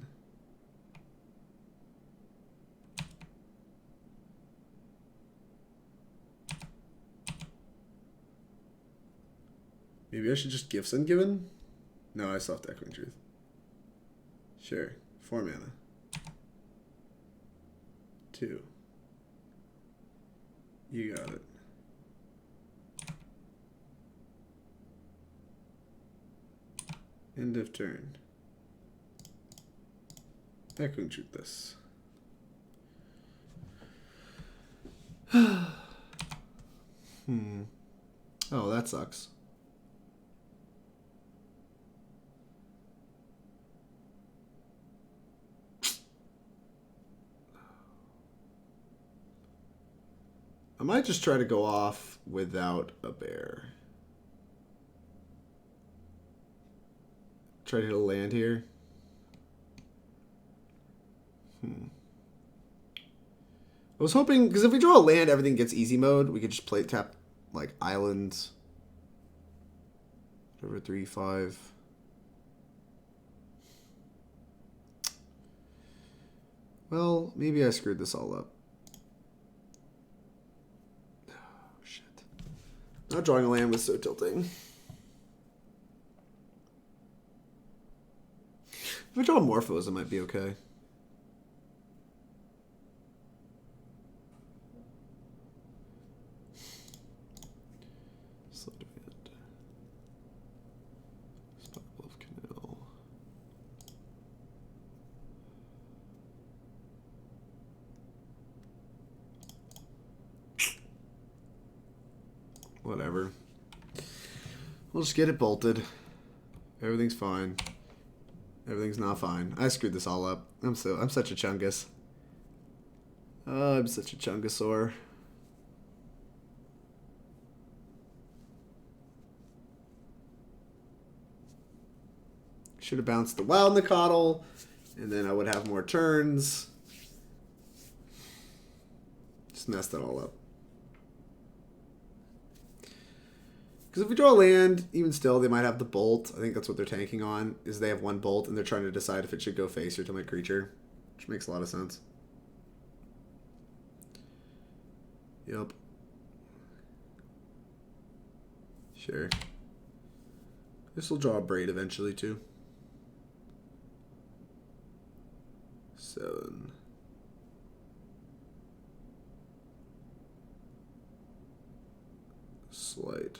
Maybe I should just Gifts Ungiven? No, I still have to Echoing Truth. Sure. 4 mana. 2. You got it. End of turn. Echoing Truth this. Oh, that sucks. I might just try to go off without a bear. Try to hit a land here. I was hoping, because if we draw a land, everything gets easy mode. We could just play tap, like, islands. Whatever, 3, 5. Well, maybe I screwed this all up. Oh, shit. Not drawing a land was so tilting. If I draw Morphos, it might be okay. Sleight of Hand. Spirebluff Canal. Whatever. We'll just get it bolted. Everything's fine. Everything's not fine. I screwed this all up. I'm such a chungus. I'm such a chungusaur. Should have bounced the Wild Nicottle, and then I would have more turns. Just messed it all up. Because if we draw a land, even still, they might have the bolt. I think that's what they're tanking on, is they have 1 bolt, and they're trying to decide if it should go face or to my creature. Which makes a lot of sense. Yep. Sure. This will draw a Abrade eventually, too. 7. Slight.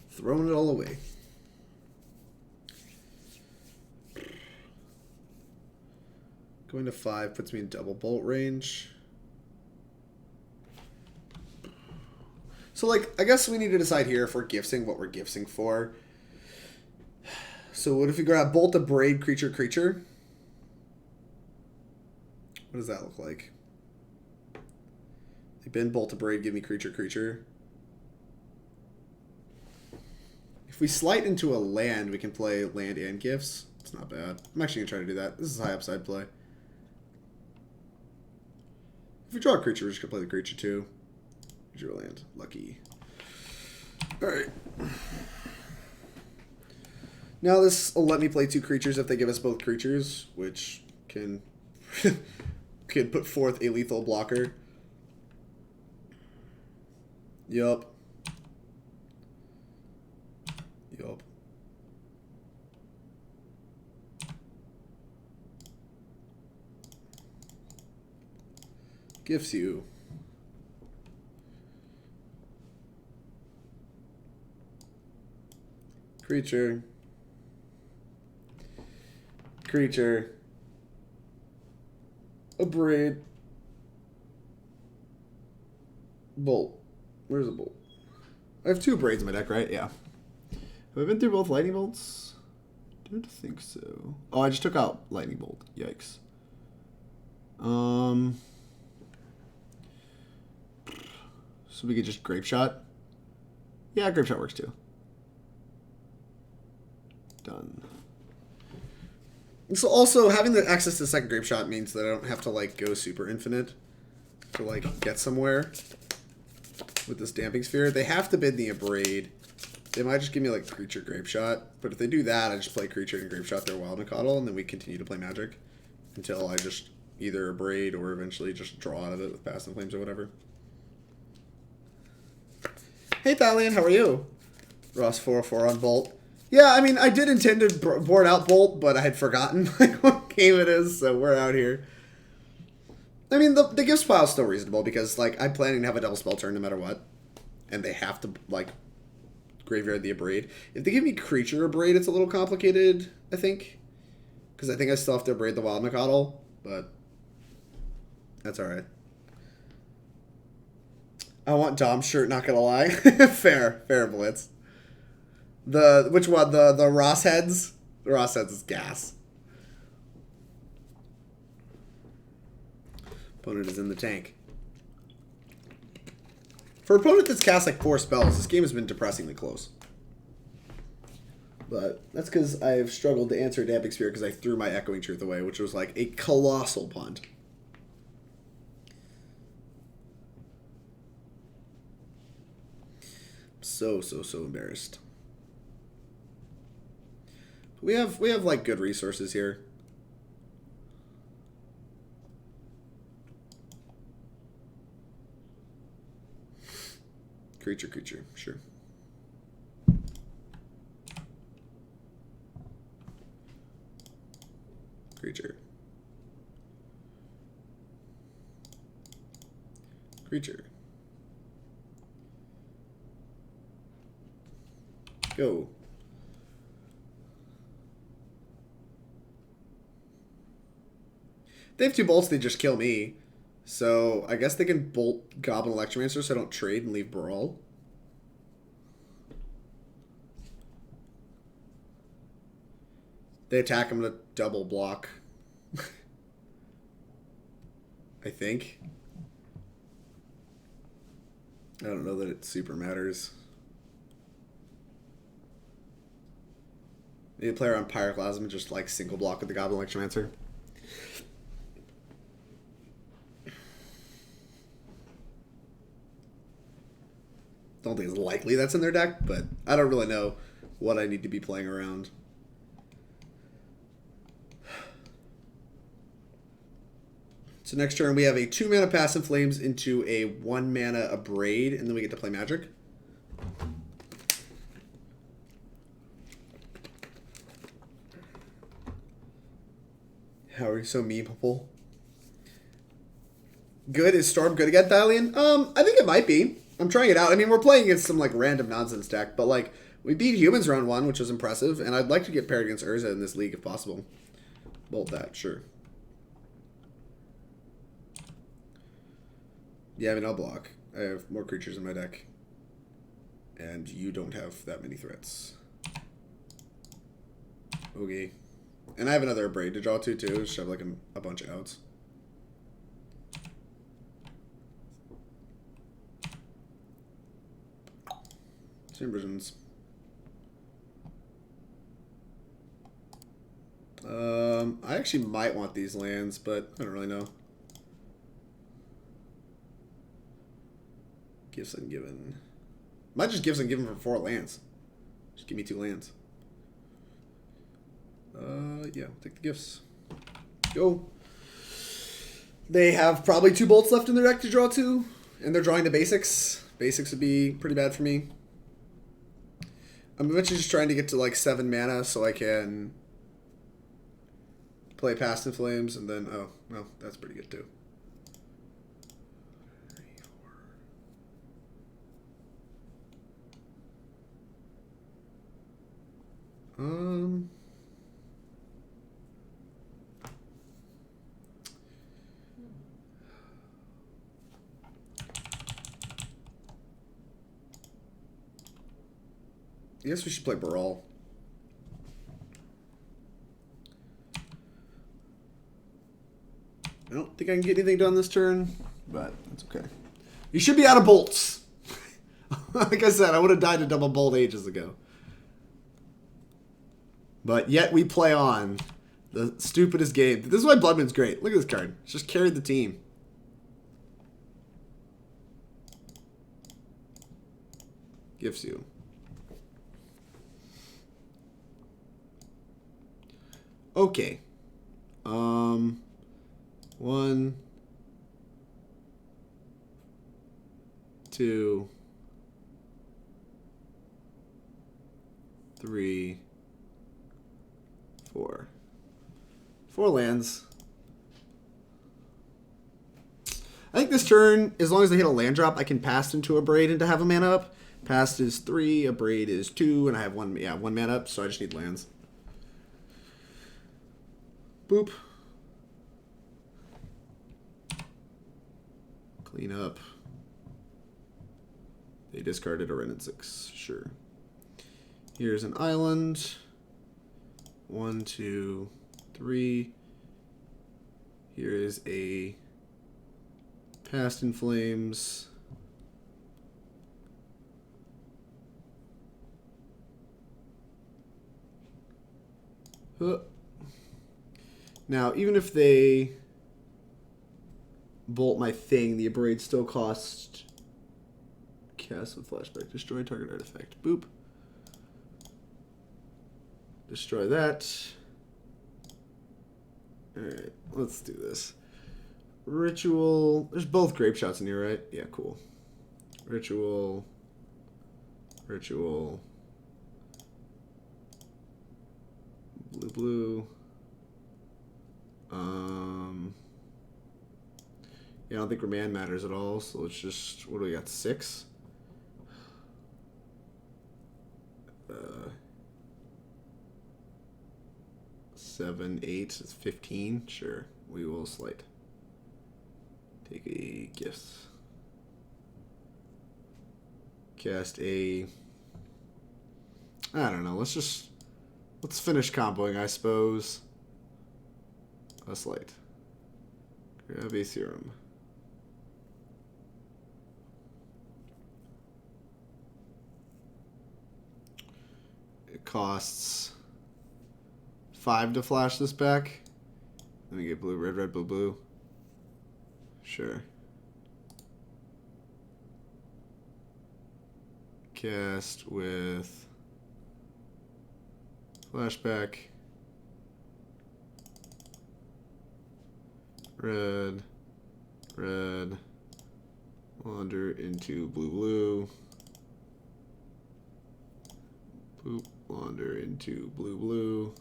Throwing it all away. Going to 5 puts me in double bolt range. So, like, I guess we need to decide here if we're gifting what we're gifting for. So what if we grab Bolt, Abrade, creature? What does that look like? They bend Bolt, Abrade, give me creature. If we slight into a land, we can play land and gifts. It's not bad. I'm actually going to try to do that. This is high upside play. If we draw a creature, we're just going to play the creature too. Drew a land. Lucky. Alright. Now this will let me play 2 creatures if they give us both creatures, which can, can put forth a lethal blocker. Yup. Gifts you. Creature. Abrade. Bolt. Where's the bolt? I have 2 Abrades in my deck, right? Yeah. Have I been through both Lightning Bolts? Don't think so. Oh, I just took out Lightning Bolt. Yikes. So we could just Grapeshot. Yeah, Grapeshot works too. Done. So also, having the access to the second Grapeshot means that I don't have to, like, go super infinite to, like, get somewhere with this Damping Sphere. They have to bid the Abrade. They might just give me, like, Creature Grapeshot. But if they do that, I just play Creature and Grapeshot their Wild Macadal, and then we continue to play Magic until I just either Abrade or eventually just draw out of it with Past and Flames or whatever. Hey, Thalian, how are you? Ross 404 on Bolt. Yeah, I mean, I did intend to board out Bolt, but I had forgotten like what game it is, so we're out here. I mean, the Gifts pile is still reasonable because, like, I'm planning to have a double spell turn no matter what. And they have to, like, graveyard the Abrade. If they give me Creature Abrade, it's a little complicated, I think. Because I think I still have to Abrade the Wild Macadal, but that's alright. I want Dom's shirt, not gonna lie. Fair, Blitz. Which one? The Ross Heads? The Ross Heads is gas. Opponent is in the tank. For an opponent that's cast like 4 spells, this game has been depressingly close. But that's because I've struggled to answer Damping Sphere because I threw my Echoing Truth away, which was like a colossal punt. So embarrassed. We have like good resources here. Creature, sure. Creature. Go. If they have 2 bolts, they just kill me. So, I guess they can bolt Goblin Electromancer so I don't trade and leave Baral. They attack, I'm going to double block. I think. I don't know that it super matters. Maybe play around Pyroclasm and just like single block with the Goblin Electromancer. Don't think it's likely that's in their deck, but I don't really know what I need to be playing around. So next turn we have a 2-mana Past in Flames into a 1-mana Abrade, and then we get to play Magic. How are you so memeable? Good? Is Storm good again, Thalian? I think it might be. I'm trying it out. I mean, we're playing against some, like, random nonsense deck, but, like, we beat Humans round 1, which was impressive, and I'd like to get paired against Urza in this league if possible. Bolt that, sure. Yeah, I mean, I'll block. I have more creatures in my deck. And you don't have that many threats. Okay. And I have another Abrade to draw to, too. Just have, like, a bunch of outs. Serum Visions. I actually might want these lands, but I don't really know. Gifts Ungiven. Might just Gifts Ungiven for 4 lands. Just give me 2 lands. Yeah, take the gifts. Go. They have probably 2 bolts left in their deck to draw to, and they're drawing the basics. Basics would be pretty bad for me. I'm eventually just trying to get to like 7 mana so I can play Past in Flames, and then, oh, well, that's pretty good too. 3, 4. I guess we should play Baral. I don't think I can get anything done this turn, but that's okay. You should be out of bolts. Like I said, I would have died to double bolt ages ago. But yet we play on. The stupidest game. This is why Bloodman's great. Look at this card. It's just carried the team. Gifts you. Okay. 1, 2, 3, 4. 4 lands. I think this turn, as long as they hit a land drop, I can pass into Abrade and to have a mana up. Past is 3, Abrade is 2, and I have 1 mana up, so I just need lands. Boop. Clean up. They discarded a Remand 6. Sure. Here's an island. 1, 2, 3. Here is a Past in Flames. Now, even if they bolt my thing, the Abrade still costs cast with flashback. Destroy target artifact. Boop. Destroy that. Alright, let's do this. Ritual. There's both Grapeshots in here, right? Yeah, cool. Ritual. Ritual. Blue, blue. Yeah, I don't think Remand matters at all, so let's just, what do we got, 6? 7, 8, it's 15. Sure, we will Sleight. Take a Gifts. Cast a, I don't know, let's finish comboing, I suppose. A Sleight. Grab a Serum. It costs 5 to flash this back. Let me get blue, red, red, blue, blue. Sure. Cast with flashback. Red, red, wander into blue, blue. Boop, wander into blue, blue.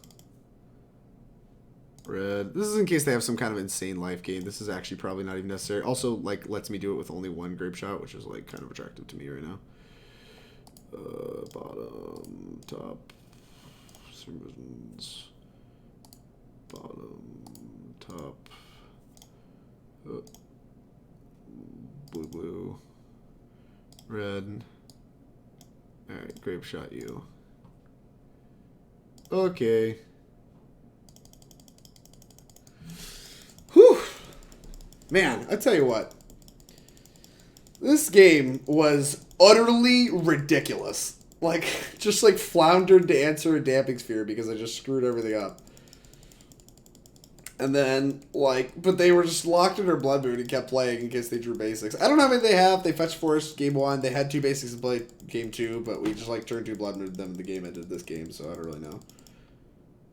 Red. This is in case they have some kind of insane life gain. This is actually probably not even necessary. Also, like, lets me do it with only 1 Grapeshot, which is, like, kind of attractive to me right now. Bottom, top, Serum Visions. Bottom, top. Blue, blue. Red. Alright, Grapeshot you. Okay. Whew. Man, I tell you what. This game was utterly ridiculous. Like, just like floundered to answer a Damping Sphere because I just screwed everything up. And then, like, but they were just locked in their Blood Moon and kept playing in case they drew basics. I don't know how many they have. They fetched Forest game 1. They had 2 basics to play game 2, but we just, like, turned 2 Blood Moon to them and the game ended this game, so I don't really know.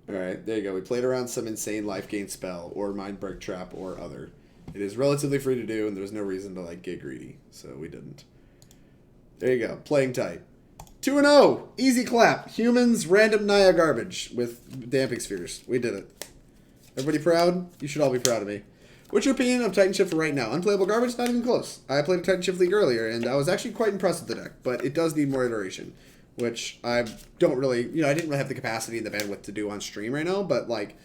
Alright, there you go. We played around some insane life gain spell, or Mind Break Trap, or other. It is relatively free to do, and there's no reason to, like, get greedy, so we didn't. There you go. Playing tight. 2-0! Easy clap. Humans, random Naya garbage with Damping Spheres. We did it. Everybody proud? You should all be proud of me. What's your opinion of Titan Shift right now? Unplayable garbage? Not even close. I played a Titan Shift League earlier, and I was actually quite impressed with the deck, but it does need more iteration, which I don't really, I didn't really have the capacity and the bandwidth to do on stream right now, but, like,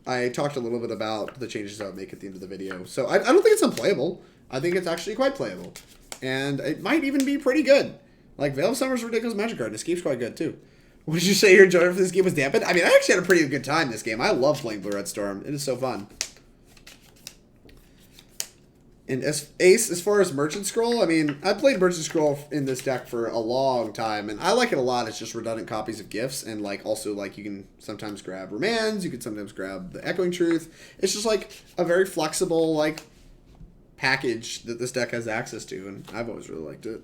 I talked a little bit about the changes I would make at the end of the video. So I don't think it's unplayable. I think it's actually quite playable. And it might even be pretty good. Like, Veil of Summer's a ridiculous magic card, and Escape's quite good, too. Would you say your enjoyment for this game was dampened? I mean, I actually had a pretty good time this game. I love playing Blue Red Storm. It is so fun. And as far as Merchant Scroll, I mean, I played Merchant Scroll in this deck for a long time, and I like it a lot. It's just redundant copies of Gifts, and like also like you can sometimes grab Remands, you can sometimes grab the Echoing Truth. It's just like a very flexible like package that this deck has access to, and I've always really liked it.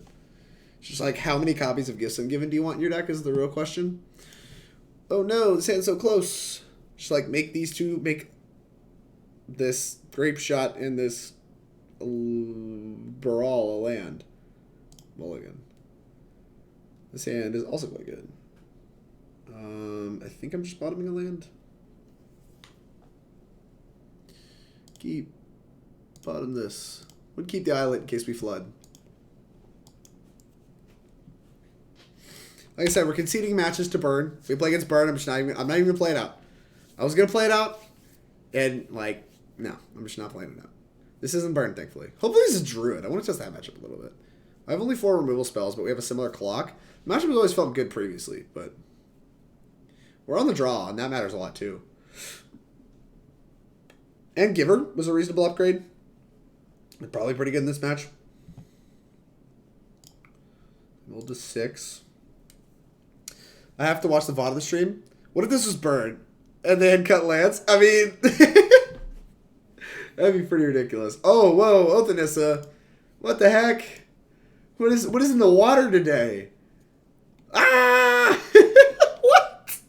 It's just like, how many copies of Gifts Ungiven do you want in your deck is the real question. Oh no, this hand's so close. Just like make these two, make this Grapeshot and this Baral a land. Mulligan. This hand is also quite good. I think I'm just bottoming a land. Keep bottom this. Would keep the islet in case we flood. Like I said, we're conceding matches to Burn. If we play against Burn, I'm not even gonna play it out. I was gonna play it out, and like, no, I'm just not playing it out. This isn't Burn, thankfully. Hopefully this is Druid. I want to test that matchup a little bit. I have only 4 removal spells, but we have a similar clock. The matchup has always felt good previously, but we're on the draw, and that matters a lot too. And Giver was a reasonable upgrade. Probably pretty good in this match. Rolled to 6. I have to watch the VOD of the stream. What if this was Burn and then cut lands? I mean... That'd be pretty ridiculous. Oh, whoa, Othanissa. What the heck? What is in the water today? Ah! What?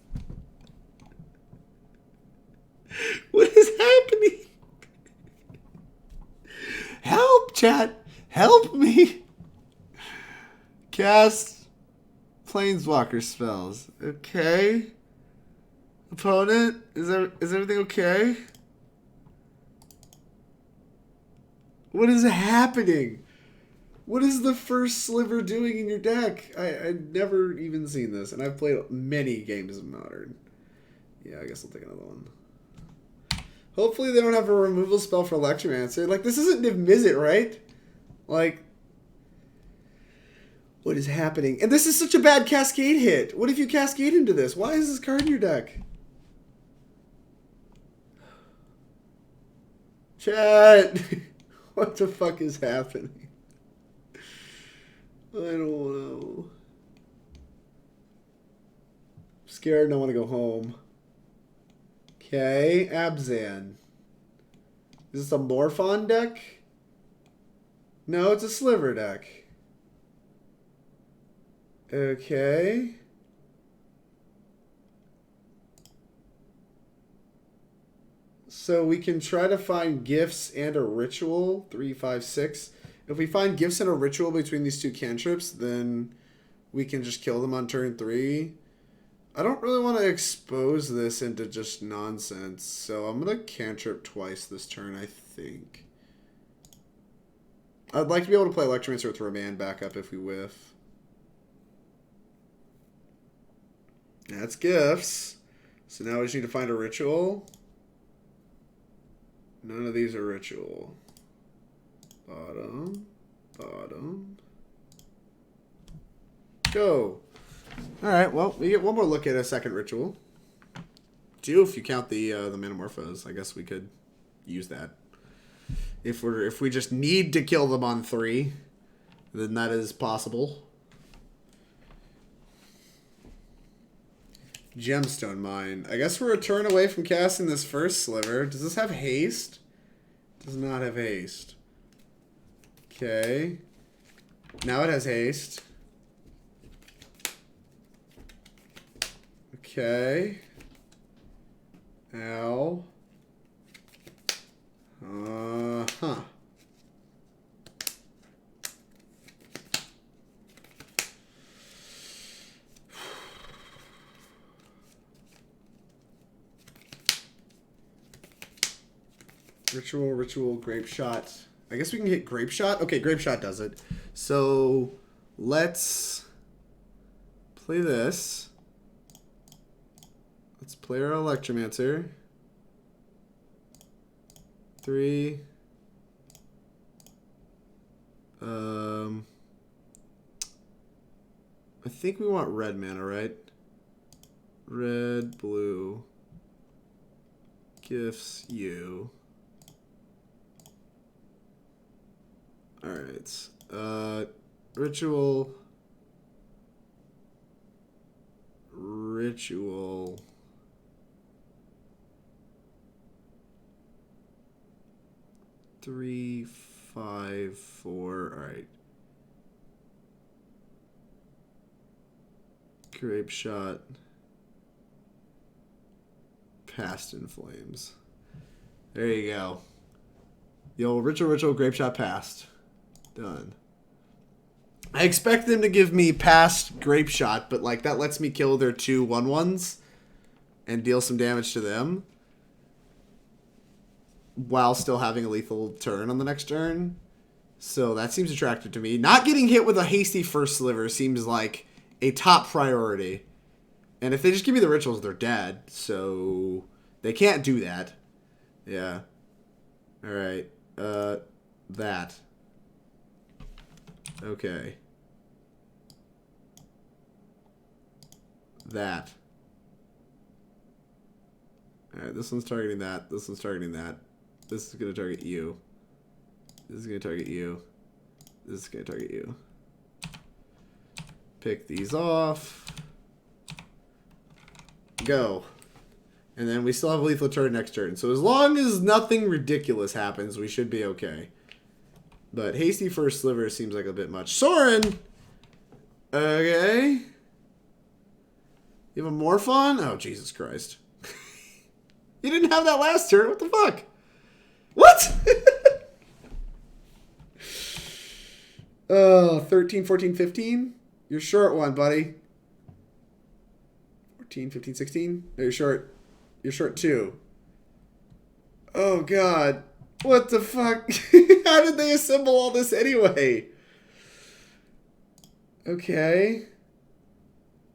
What is happening? Help, chat. Help me. Cast Planeswalker spells. Okay. Opponent, is everything okay? What is happening? What is the first sliver doing in your deck? I've never even seen this, and I've played many games of Modern. Yeah, I guess I'll take another one. Hopefully they don't have a removal spell for Electromancer. Like, this isn't Niv Mizzet, right? Like, what is happening? And this is such a bad Cascade hit. What if you Cascade into this? Why is this card in your deck? Chat! What the fuck is happening? I don't know. I'm scared and I want to go home. Okay, Abzan. Is this a Morphon deck? No, it's a Sliver deck. Okay. So we can try to find Gifts and a Ritual. 3, 5, 6. If we find Gifts and a Ritual between these 2 cantrips, then we can just kill them on turn 3. I don't really want to expose this into just nonsense, so I'm going to cantrip twice this turn, I think. I'd like to be able to play Electromancer with Remand back up if we whiff. That's Gifts. So now we just need to find a Ritual. None of these are Ritual. Bottom. Bottom. Go. Alright, well, we get one more look at a second Ritual. 2 if you count the Manamorphose. I guess we could use that. If we just need to kill them on 3, then that is possible. Gemstone Mine. I guess we're a turn away from casting this first Sliver. Does this have haste? Does not have haste. Okay. Now it has haste. Okay. Ow. Huh. Ritual, Grapeshot. I guess we can hit Grapeshot. Okay, Grapeshot does it. So let's play this. Let's play our Electromancer. 3. I think we want red mana, right? Red, blue. Gifts, you. Alright. Ritual. Ritual. Three, 5, 4. Alright. Grapeshot. Past in Flames. There you go. The old Ritual, Grapeshot, Past. Done. I expect them to give me Past Grapeshot, but like that lets me kill their 2 1/1s and deal some damage to them while still having a lethal turn on the next turn. So that seems attractive to me. Not getting hit with a hasty first sliver seems like a top priority. And if they just give me the rituals, they're dead. So they can't do that. Yeah. Alright. That. Okay. That. Alright, this one's targeting that. This one's targeting that. This is going to target you. This is going to target you. This is going to target you. Pick these off. Go. And then we still have a lethal turn next turn. So as long as nothing ridiculous happens, we should be okay. But hasty first sliver seems like a bit much. Soren! Okay. You have a Morphon? Oh, Jesus Christ. You didn't have that last turn. What the fuck? What? Oh, 13, 14, 15? You're short one, buddy. 14, 15, 16? No, you're short. You're short 2. Oh, God. What the fuck? How did they assemble all this anyway? Okay.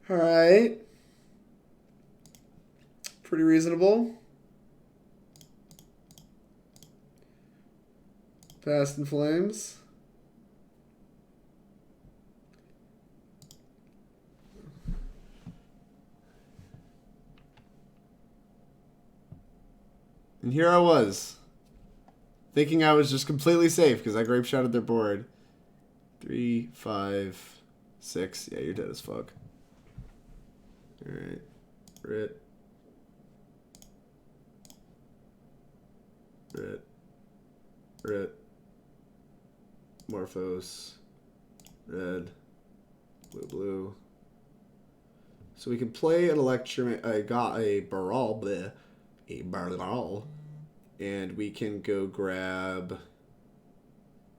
Alright. Pretty reasonable. Past in Flames. And here I was, thinking I was just completely safe because I Grapeshotted their board. 3, 5, 6. Yeah, you're dead as fuck. Alright. Rit. Rit. Rit. Morphose. Red. Blue, blue. So we can play an Electromancer. I got a Baral. Bleh. A Baral. And we can go grab...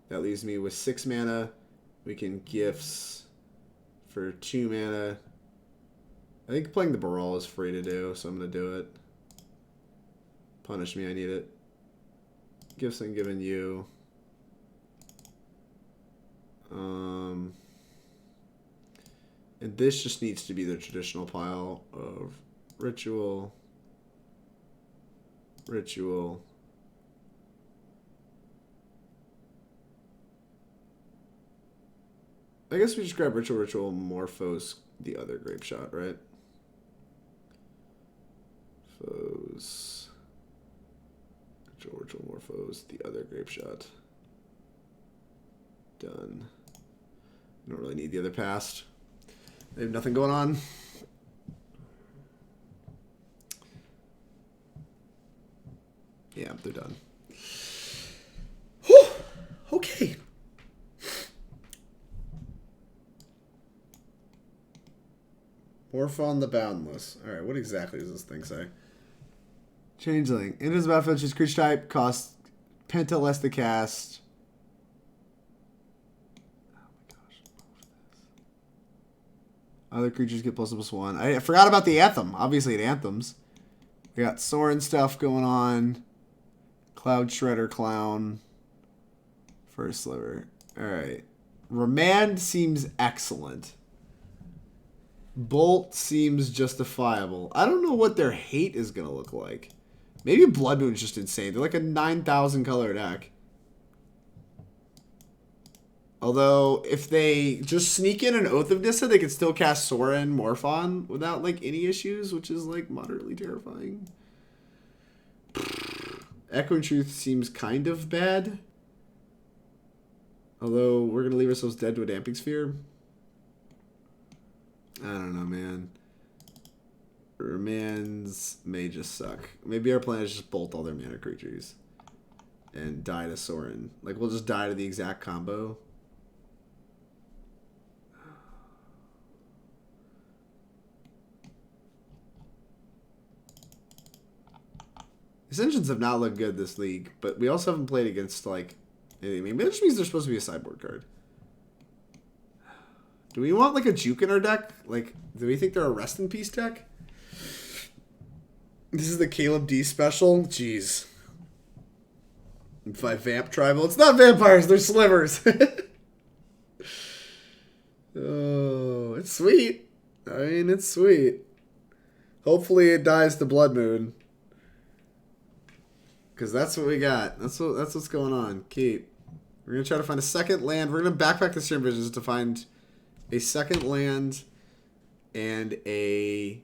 That leaves me with 6 mana. We can Gifts for 2 mana. I think playing the Baral is free to do, so I'm going to do it. Punish me, I need it. Gifts Ungiven you. And this just needs to be the traditional pile of Ritual... Ritual. I guess we just grab Ritual, Morphose, the other Grapeshot, right? Foes. Ritual, Morphose, the other Grapeshot. Done. I don't really need the other past. They have nothing going on. Yeah, they're done. Whew. Okay. Morphon the Boundless. Alright, what exactly does this thing say? Changeling. Enters the battlefield, choose creature type, costs penta less to cast. Oh my gosh. Other creatures get +1/+1. I forgot about the Anthem. Obviously, it anthems. We got Soren stuff going on. Cloud Shredder Clown. First Sliver. Alright. Remand seems excellent. Bolt seems justifiable. I don't know what their hate is going to look like. Maybe Blood Moon's just insane. They're like a 9,000 color deck. Although, if they just sneak in an Oath of Nissa, they could still cast Soren Morphon without like any issues, which is like moderately terrifying. Echoing Truth seems kind of bad. Although, we're going to leave ourselves dead to a Damping Sphere. I don't know, man. Remands may just suck. Maybe our plan is just bolt all their mana creatures. And die to Sorin. Like, we'll just die to the exact combo. Ascensions have not looked good this league, but we also haven't played against, like, anything. I mean, it just means they're supposed to be a sideboard card. Do we want, like, a Juke in our deck? Like, do we think they're a Rest in Peace deck? This is the Caleb D special? Jeez. If I vamp tribal, it's not vampires, they're slivers. Oh, it's sweet. I mean, it's sweet. Hopefully it dies to Blood Moon. Because that's what we got. That's what's going on. Keep. We're going to try to find a second land. We're going to backpack the Serum Visions to find a second land and a...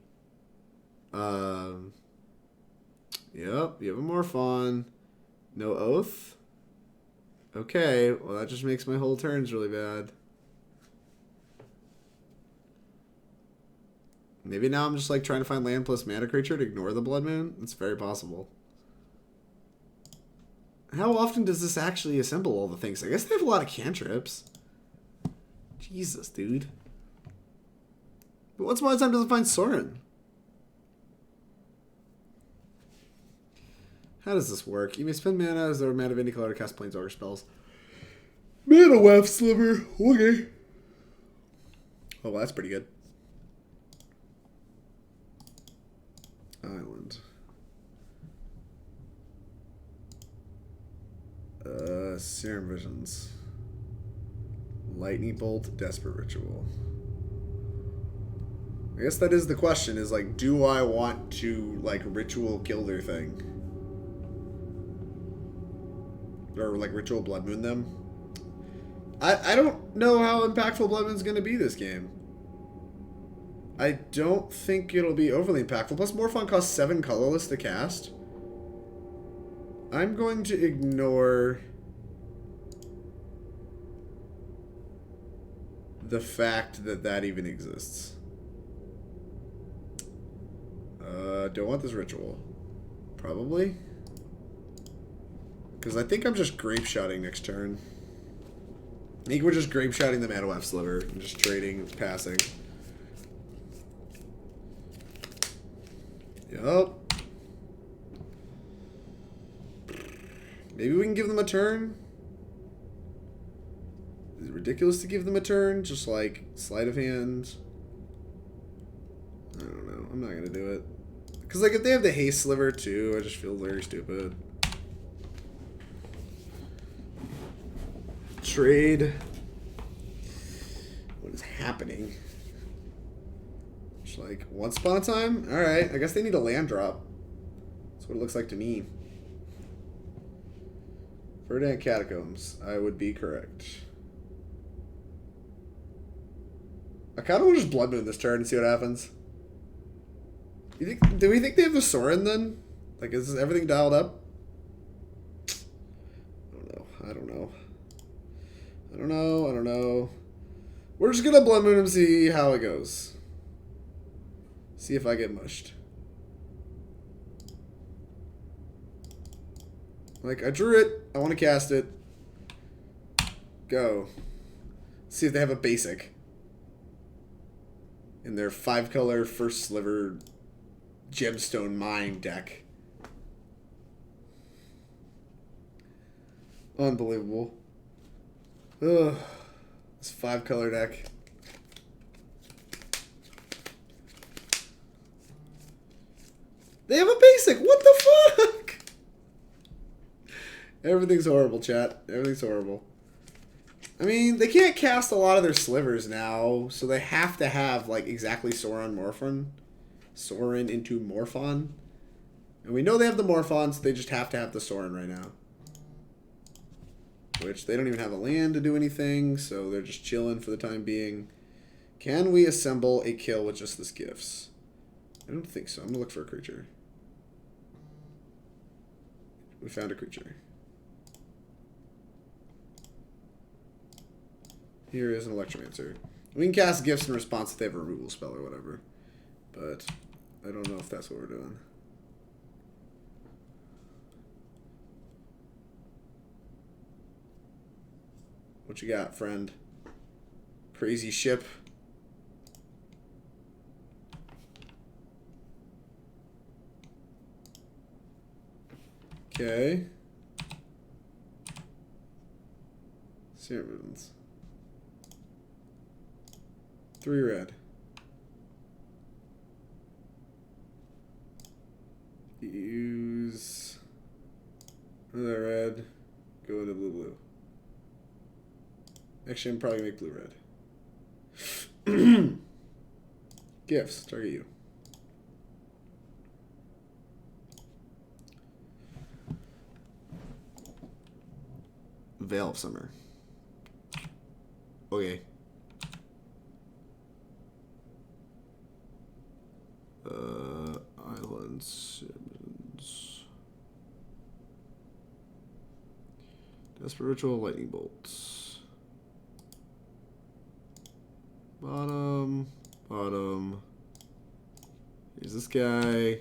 Yep, you have a Morphon. No Oath? Okay, well that just makes my whole turns really bad. Maybe now I'm just like trying to find land plus mana creature to ignore the Blood Moon? It's very possible. How often does this actually assemble all the things? I guess they have a lot of cantrips. Jesus, dude. But what's my time doesn't find Sorin? How does this work? You may spend mana as though mana of any color to cast Planeswalker spells. Mana Weft Sliver. Okay. Oh, well, that's pretty good. Island. Serum Visions. Lightning Bolt, Desperate Ritual. I guess that is the question, is like, do I want to, like, Ritual kill their thing? Or, like, Ritual Blood Moon them? I don't know how impactful Blood Moon's going to be this game. I don't think it'll be overly impactful. Plus, Morphon costs 7 colorless to cast. I'm going to ignore the fact that that even exists. Do I want this Ritual? Probably. Because I think I'm just Grapeshotting next turn. I think we're just Grapeshotting the Mana Weft Sliver and just trading, passing. Yup. Maybe we can give them a turn. Is it ridiculous to give them a turn? Just like Sleight of Hand. I don't know. I'm not going to do it. Because like if they have the Haste Sliver too, I just feel very stupid. Trade. What is happening? Just like once upon a time? Alright, I guess they need a land drop. That's what it looks like to me. Verdant Catacombs. I would be correct. I kind of want to just Blood Moon this turn and see what happens. You think? Do we think they have the Sorin then? Like, is everything dialed up? I don't know. I don't know. I don't know. We're just gonna Blood Moon and see how it goes. See if I get mushed. Like, I drew it. I want to cast it. Go. See if they have a basic in their 5-color First Sliver Gemstone Mine deck. Unbelievable. Ugh. This 5-color deck. They have a basic! What the fuck? Everything's horrible, chat. Everything's horrible. I mean, they can't cast a lot of their slivers now, so they have to have, like, exactly Sorin Morphon. Sorin into Morphon. And we know they have the Morphon, so they just have to have the Sorin right now. Which, they don't even have a land to do anything, so they're just chilling for the time being. Can we assemble a kill with just this Gifts? I don't think so. I'm going to look for a creature. We found a creature. Here is an Electromancer. We can cast Gifts in response if they have a removal spell or whatever. But I don't know if that's what we're doing. What you got, friend? Crazy ship. Okay. Serum Visions. 3 red. Use another red. Go to blue. Actually, I'm probably gonna make blue red. Gifts. Target you. Veil of Summer. Okay. Islands. Desperate Ritual, Lightning Bolts. Bottom. Here's this guy.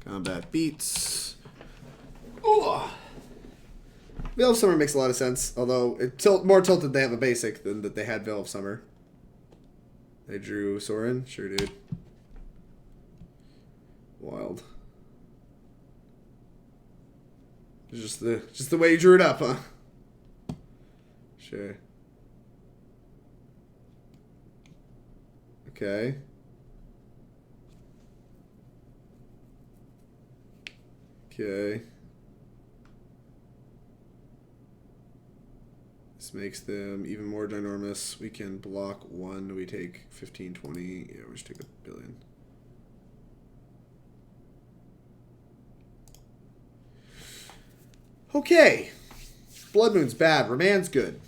Combat Beats. Ooh. Veil of Summer makes a lot of sense, although it's more tilted they have a basic than that they had Veil of Summer. They drew Sorin? Sure, dude. Wild. Just the way you drew it up, huh? Sure. Okay. Okay. This makes them even more ginormous. We can block 1. We take 15, 20. Yeah, we just take a billion. Okay. Blood Moon's bad. Remand's good.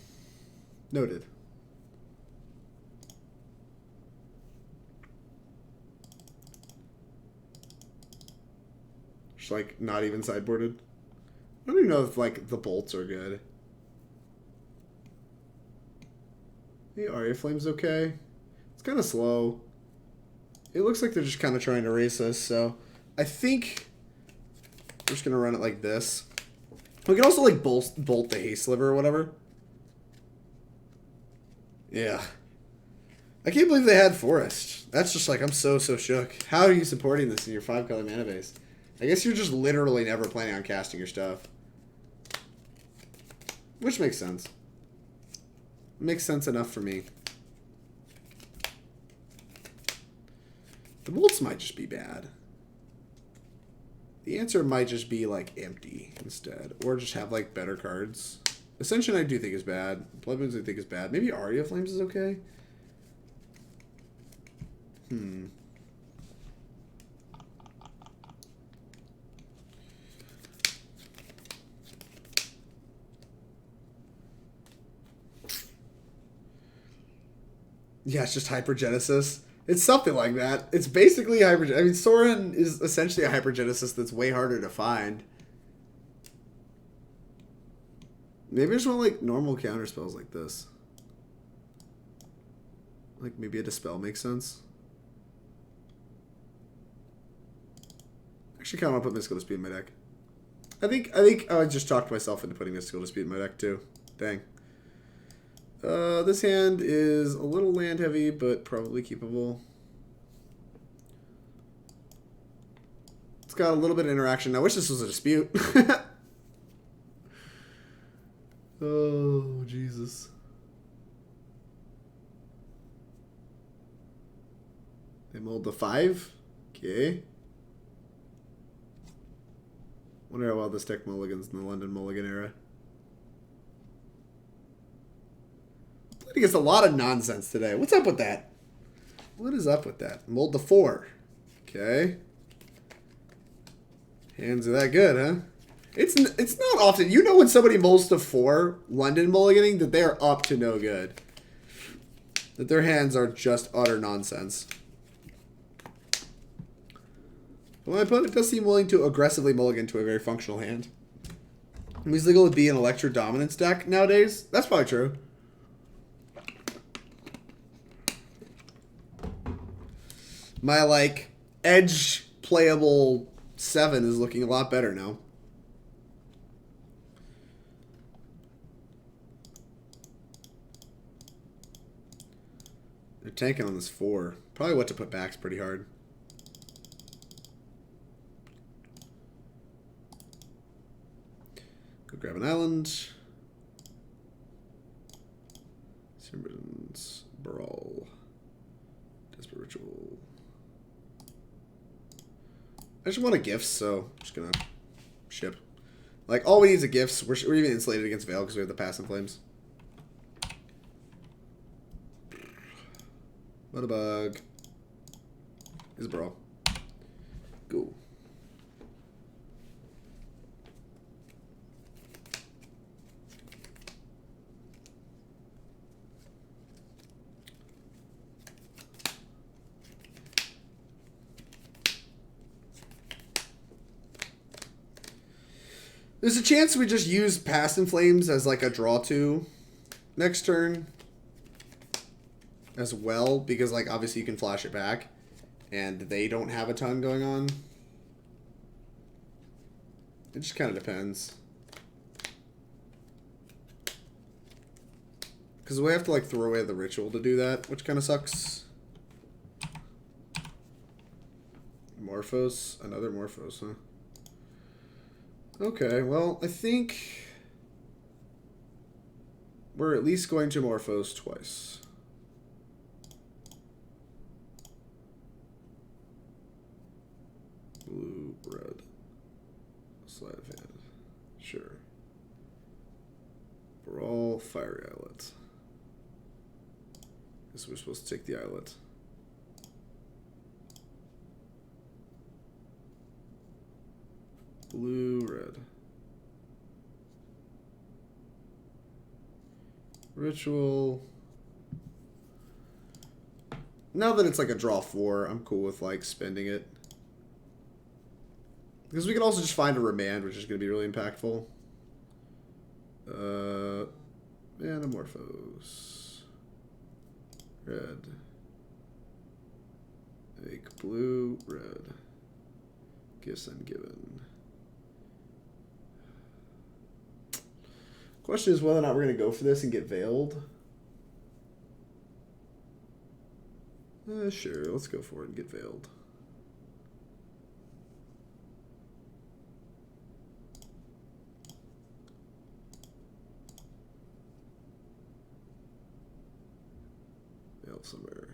Noted. Just like not even sideboarded. I don't even know if like the bolts are good. The Aria of Flame's okay. It's kind of slow. It looks like they're just kind of trying to race us, so I think we're just gonna run it like this. We can also like bolt the haste sliver or whatever. Yeah. I can't believe they had Forest. That's just like, I'm so shook. How are you supporting this in your 5-color mana base? I guess you're just literally never planning on casting your stuff. Which makes sense. Makes sense enough for me. The bolts might just be bad. The answer might just be like empty instead. Or just have like better cards. Ascension I do think is bad. Blood Moons I think is bad. Maybe Aria of Flames is okay? Yeah, it's just Hypergenesis. It's something like that. It's basically Hypergenesis. I mean, Sorin is essentially a Hypergenesis that's way harder to find. Maybe I just want, like, normal counter spells like this. Like, maybe a Dispel makes sense. Actually, kind of want to put Mystical Dispute in my deck. I think I just talked myself into putting Mystical Dispute in my deck, too. Dang. This hand is a little land heavy, but probably keepable. It's got a little bit of interaction. I wish this was a dispute. Oh, Jesus. They mulled the 5? Okay. Wonder how well this deck mulligans in the London Mulligan era. I think it's a lot of nonsense today. What's up with that? What is up with that? Mulled the 4. Okay. Hands are that good, huh? It's not often. You know when somebody mulls to 4 London mulliganing that they are up to no good. That their hands are just utter nonsense. Well, my opponent does seem willing to aggressively mulligan to a very functional hand. Means legal would be an Electro Dominance deck nowadays. That's probably true. My, like, edge playable 7 is looking a lot better now. They're tanking on this 4. Probably what to put back's pretty hard. Go grab an island. Serum Visions, Baral, Desperate Ritual. I just want a Gifts, so I'm just gonna ship. Like, all we need is a Gifts. We're even insulated against Veil because we have the Passive Flames. What a bug. Is Baral. Go. There's a chance we just use Passive Flames as like a draw 2 next turn as well, because like obviously you can flash it back and they don't have a ton going on. It just kind of depends. Because we have to like throw away the ritual to do that, which kind of sucks. Morphose, another Morphose, huh? Okay, well, I think we're at least going to Morphose twice. Blue, red, Sleight of Hand. Sure. Baral, Fiery Islet. Guess we're supposed to take the Islet. Blue, red. Ritual. Now that it's like a draw 4, I'm cool with like spending it. Because we can also just find a Remand, which is going to be really impactful. Manamorphose. Red. Make blue, red. Gifts Ungiven. Question is whether or not we're going to go for this and get veiled. Sure, let's go for it and get veiled. Veil somewhere.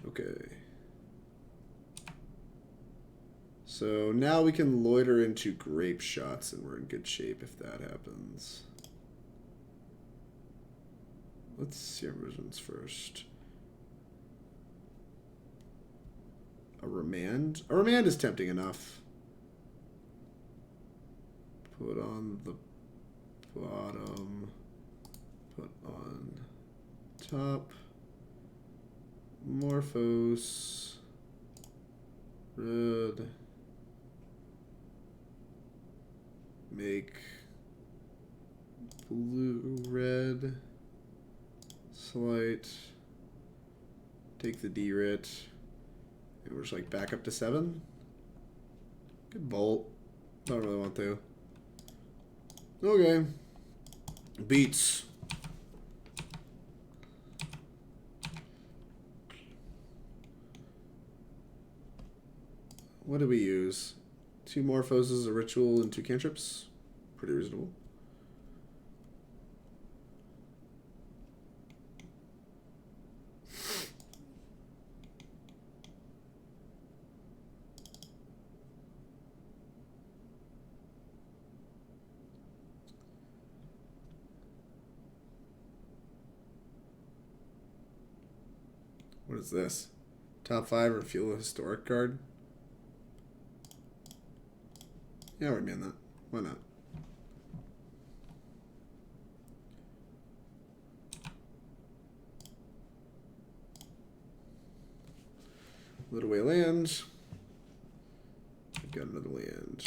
Okay. So now we can loiter into Grapeshots, and we're in good shape if that happens. Let's Serum Visions first. A Remand? A Remand is tempting enough. Put on the bottom. Put on top. Morphose. Red. Make blue, red, slight, take the D-Rit, and we're just like back up to 7. Good bolt. Don't really want to. Okay. Beats. What do we use? 2 Morphoses, a Ritual, and 2 cantrips. Pretty reasonable. What is this? Top 5 reveal a historic card? Yeah, we're doing that. Why not? Little away land. I've got another land.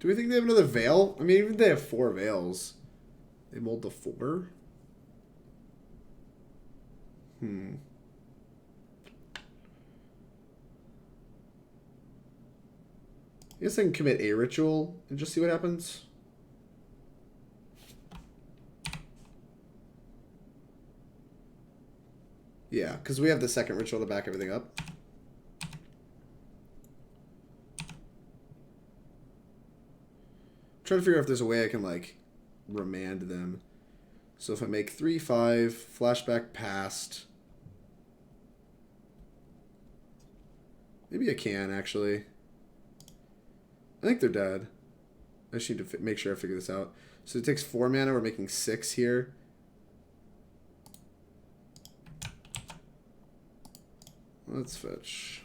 Do we think they have another Veil? I mean, even if they have 4 Veils. They mold the 4? I guess I can commit a ritual and just see what happens. Yeah, because we have the second ritual to back everything up. I'm trying to figure out if there's a way I can, like, remand them. So if I make 3/5, flashback past. Maybe I can, actually. I think they're dead. I just need to make sure I figure this out. So it takes 4 mana. We're making 6 here. Let's fetch.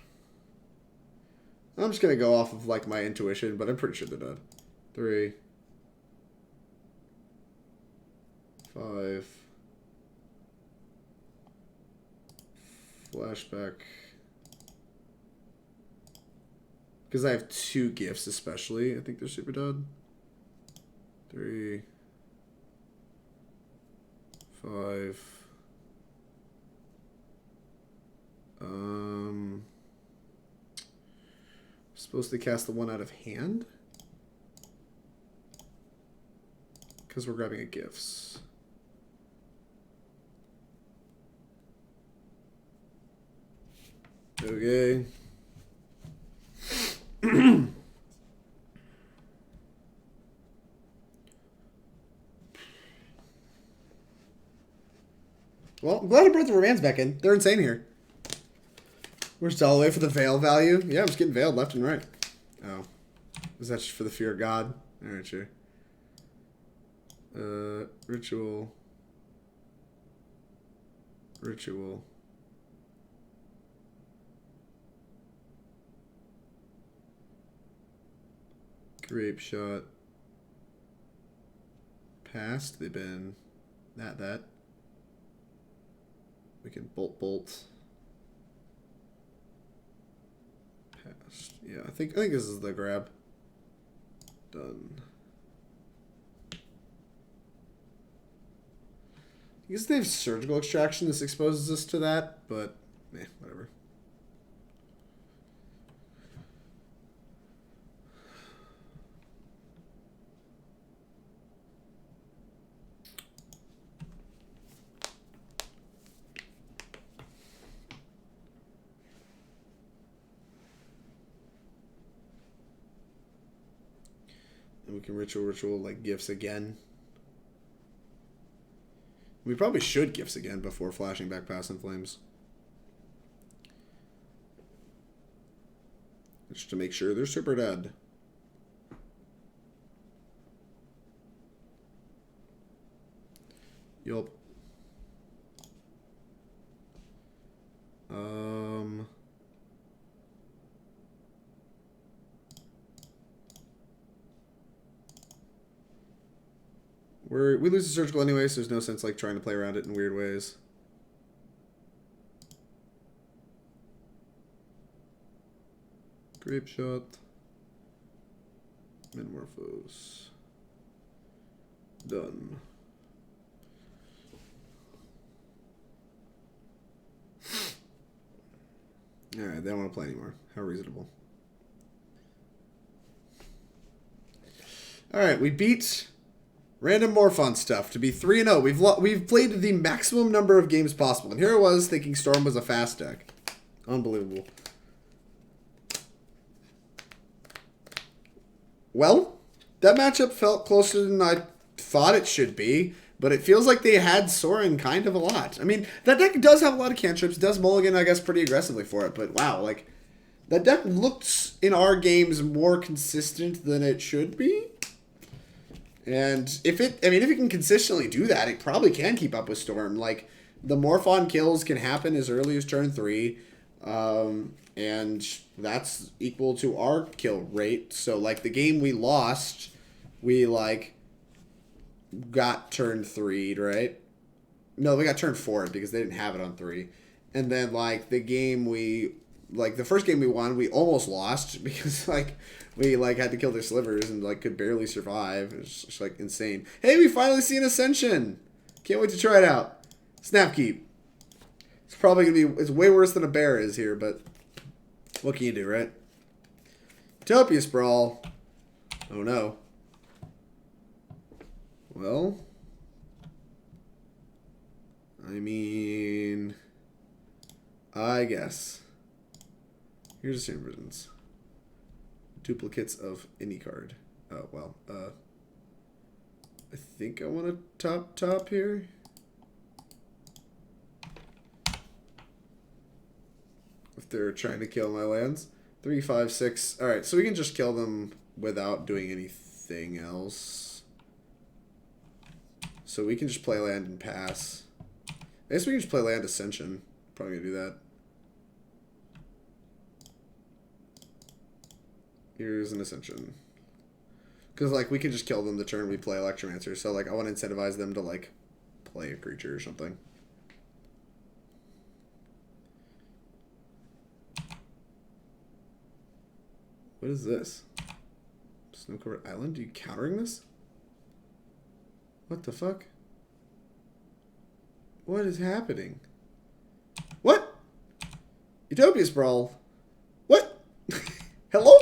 I'm just going to go off of, like, my intuition, but I'm pretty sure they're dead. 3. 5. Flashback. Because I have 2 gifts especially. I think they're super dead. 3. 5. Supposed to cast the one out of hand? Because we're grabbing a gifts. Okay. Well, I'm glad I brought the Remands back in. They're insane here. We're just all the way for the Veil value. Yeah, I'm just getting veiled left and right. Oh. Is that just for the fear of God? Alright, sure. Ritual. Ritual. Grapeshot. Past. They've been that. We can bolt. Past. Yeah, I think this is the grab. Done. I guess they have surgical extraction. This exposes us to that, but whatever. And we can ritual like gifts again. We probably should gifts again before flashing back past in flames. Just to make sure they're super dead. Yup. We lose the surgical anyway, so there's no sense like trying to play around it in weird ways. Grapeshot. Manamorphose. Done. Alright, they don't want to play anymore. How reasonable. Alright, we beat Random Morphon stuff to be 3-0. We've played the maximum number of games possible. And here I was thinking Storm was a fast deck. Unbelievable. Well, that matchup felt closer than I thought it should be. But it feels like they had Sorin kind of a lot. I mean, that deck does have a lot of cantrips. Does mulligan, I guess, pretty aggressively for it. But wow, like, that deck looks in our games more consistent than it should be. And if it can consistently do that, it probably can keep up with Storm. Like, the Morphon kills can happen as early as turn 3. And that's equal to our kill rate. So, like, the game we lost, we, like, got turn 3'd, right? No, we got turn 4'd because they didn't have it on 3. And then, like, the first game we won, we almost lost because, like, We like had to kill their slivers and like could barely survive. It was just like insane. Hey, we finally see an Ascension. Can't wait to try it out. Snapkeep. It's probably gonna be. It's way worse than a bear is here, but what can you do, right? Utopia Sprawl. Oh no. Well, I mean, I guess. Here's a Serum Visions. Duplicates of any card. Oh, well, I think I want to top here. If they're trying to kill my lands. 3, 5, 6. Alright, so we can just kill them without doing anything else. So we can just play land and pass. I guess we can just play land Ascension. Probably gonna do that. Here's an Ascension. Because, like, we can just kill them the turn we play Electromancer. So, like, I want to incentivize them to, like, play a creature or something. What is this? Snow-covered island? Are you countering this? What the fuck? What is happening? What? Utopia Sprawl. What? Hello?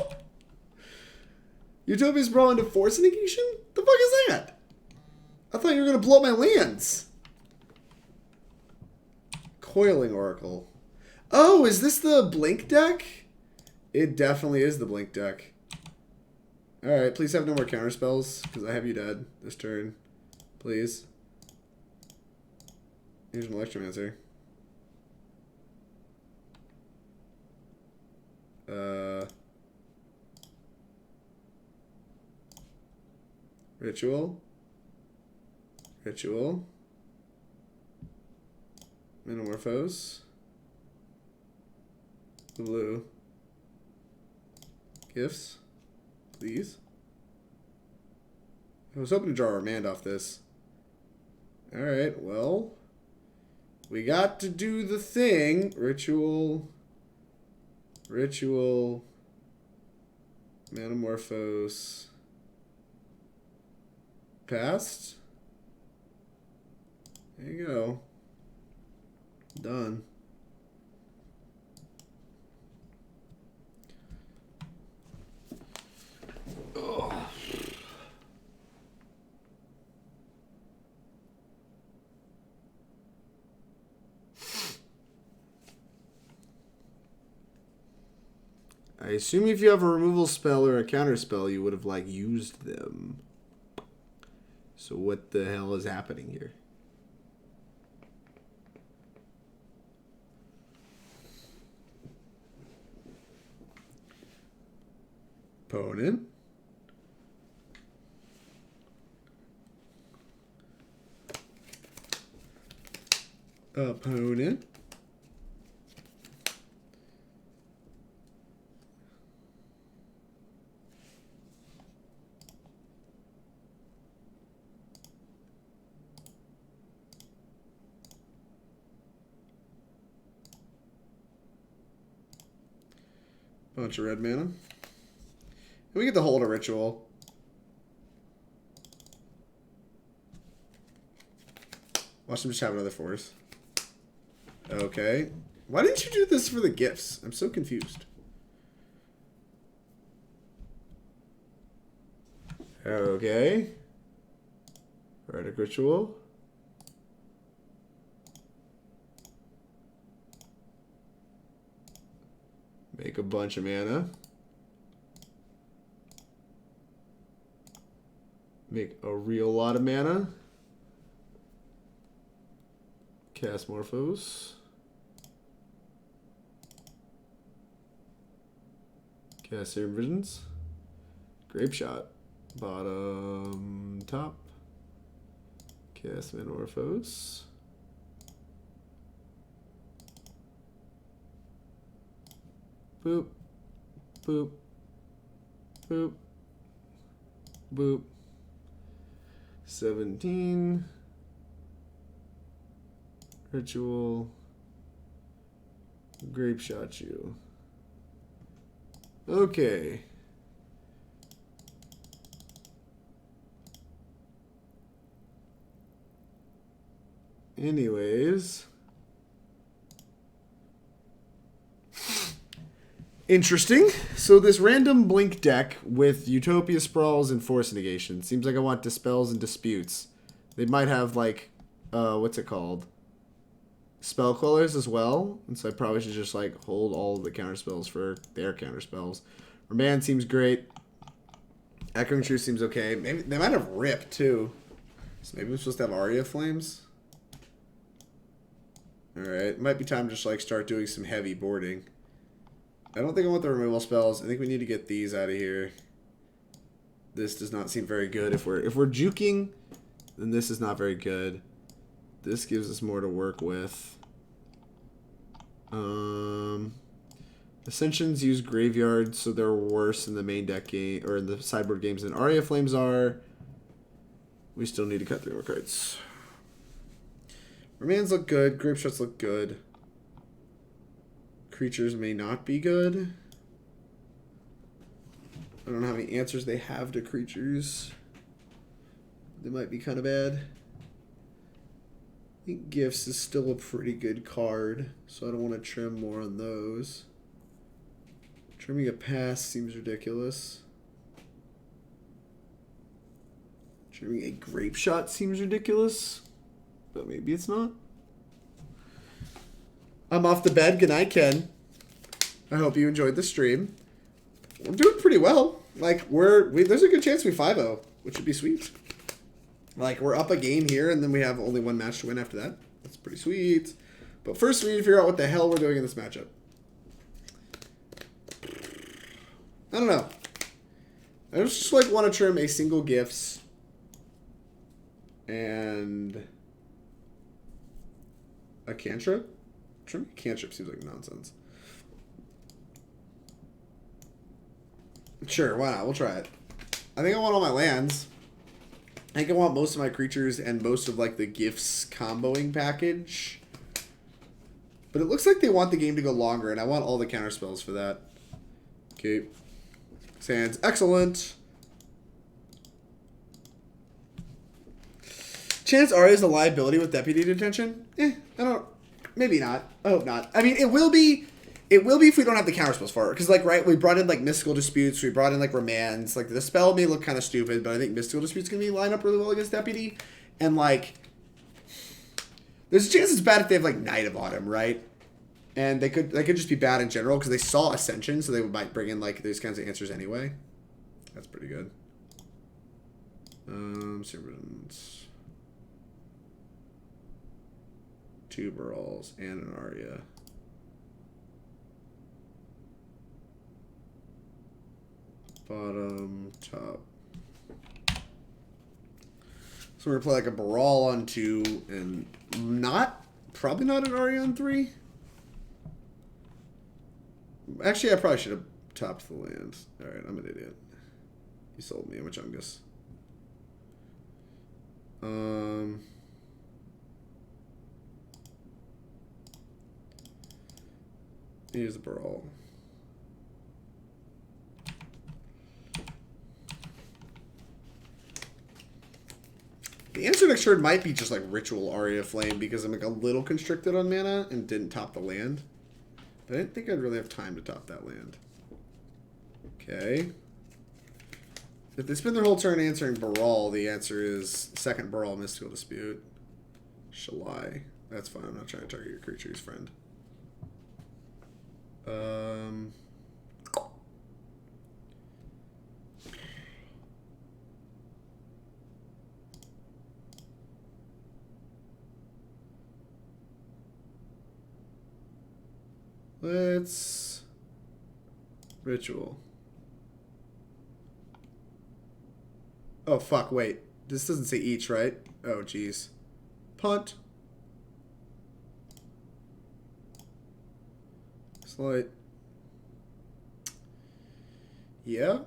Utopia Sprawl into Force Negation? The fuck is that? I thought you were going to blow up my lands. Coiling Oracle. Oh, is this the Blink deck? It definitely is the Blink deck. Alright, please have no more counterspells, because I have you dead this turn. Please. Here's an Electromancer. Ritual. Ritual. Manamorphose. Blue. Gifts. Please. I was hoping to draw a Remand off this. Alright, well. We got to do the thing. Ritual. Ritual. Manamorphose. Passed. There you go. Done. Ugh. I assume if you have a removal spell or a counter spell, you would have like used them. So what the hell is happening here? Opponent. Opponent. Bunch of red mana. And we get to hold a ritual. Watch them just have another force. Okay. Why didn't you do this for the gifts? I'm so confused. Okay. Pyretic Ritual. Make a bunch of mana. Make a real lot of mana. Cast Morphose. Cast Serum Visions. Grapeshot. Bottom, top. Cast Manamorphose. Boop. Boop. Boop. Boop. 17. Ritual. Grapeshot you. Okay. Anyways. Interesting. So this random blink deck with Utopia Sprawls and Force Negation. Seems like I want Dispels and Disputes. They might have like, what's it called? Spell Quellers as well. And so I probably should just like hold all of the counterspells for their counterspells. Remand seems great. Echoing Truth seems okay. Maybe they might have Rip too. So maybe we're supposed to have Aria of Flames. Alright. Might be time to just like start doing some heavy boarding. I don't think I want the removal spells. I think we need to get these out of here. This does not seem very good. If we're juking, then this is not very good. This gives us more to work with. Ascensions use graveyards, so they're worse in the main deck game or in the sideboard games than Aria Flames are. We still need to cut 3 more cards. Remands look good. Grapeshots look good. Creatures may not be good. I don't know how many answers they have to creatures. They might be kind of bad. I think Gifts is still a pretty good card, so I don't want to trim more on those. Trimming a pass seems ridiculous. Trimming a Grapeshot seems ridiculous, but maybe it's not. I'm off the bed. Good night, Ken. I hope you enjoyed the stream. We're doing pretty well. Like, there's a good chance we 5-0, which would be sweet. Like, we're up a game here, and then we have only 1 match to win after that. That's pretty sweet. But first, we need to figure out what the hell we're doing in this matchup. I don't know. I just, like, want to trim a single Gifts. And a cantrip? Trimming a cantrip seems like nonsense. Sure, why not? We'll try it. I think I want all my lands. I think I want most of my creatures and most of like the Gifts comboing package. But it looks like they want the game to go longer, and I want all the counterspells for that. Okay. Sands, excellent. Chance Aria is a liability with deputy detention? I don't. Maybe not. I hope not. I mean, it will be. It will be if we don't have the counterspells for it. Because, like, right, we brought in, like, Mystical Disputes. We brought in, like, Remands. Like, the spell may look kind of stupid, but I think Mystical Disputes can line up really well against Deputy. And, like, there's a chance it's bad if they have, like, Night of Autumn, right? And they could just be bad in general because they saw Ascension, so they might bring in, like, these kinds of answers anyway. That's pretty good. Serum Visions. 2 Barals and an Aria. Bottom, top. So we're going to play like a Baral on 2 and probably not an Aria on 3. Actually, I probably should have topped the land. Alright, I'm an idiot. You sold me. I'm a chungus. Here's a Baral. The answer next turn might be just like Ritual Aria of Flame because I'm like a little constricted on mana and didn't top the land. But I didn't think I'd really have time to top that land. Okay. If they spend their whole turn answering Baral, the answer is second Baral Mystical Dispute. Shall I? That's fine. I'm not trying to target your creature's friend. Let's Ritual. Oh, fuck, wait. This doesn't say each, right? Oh, jeez. Punt. Slight. Yeah.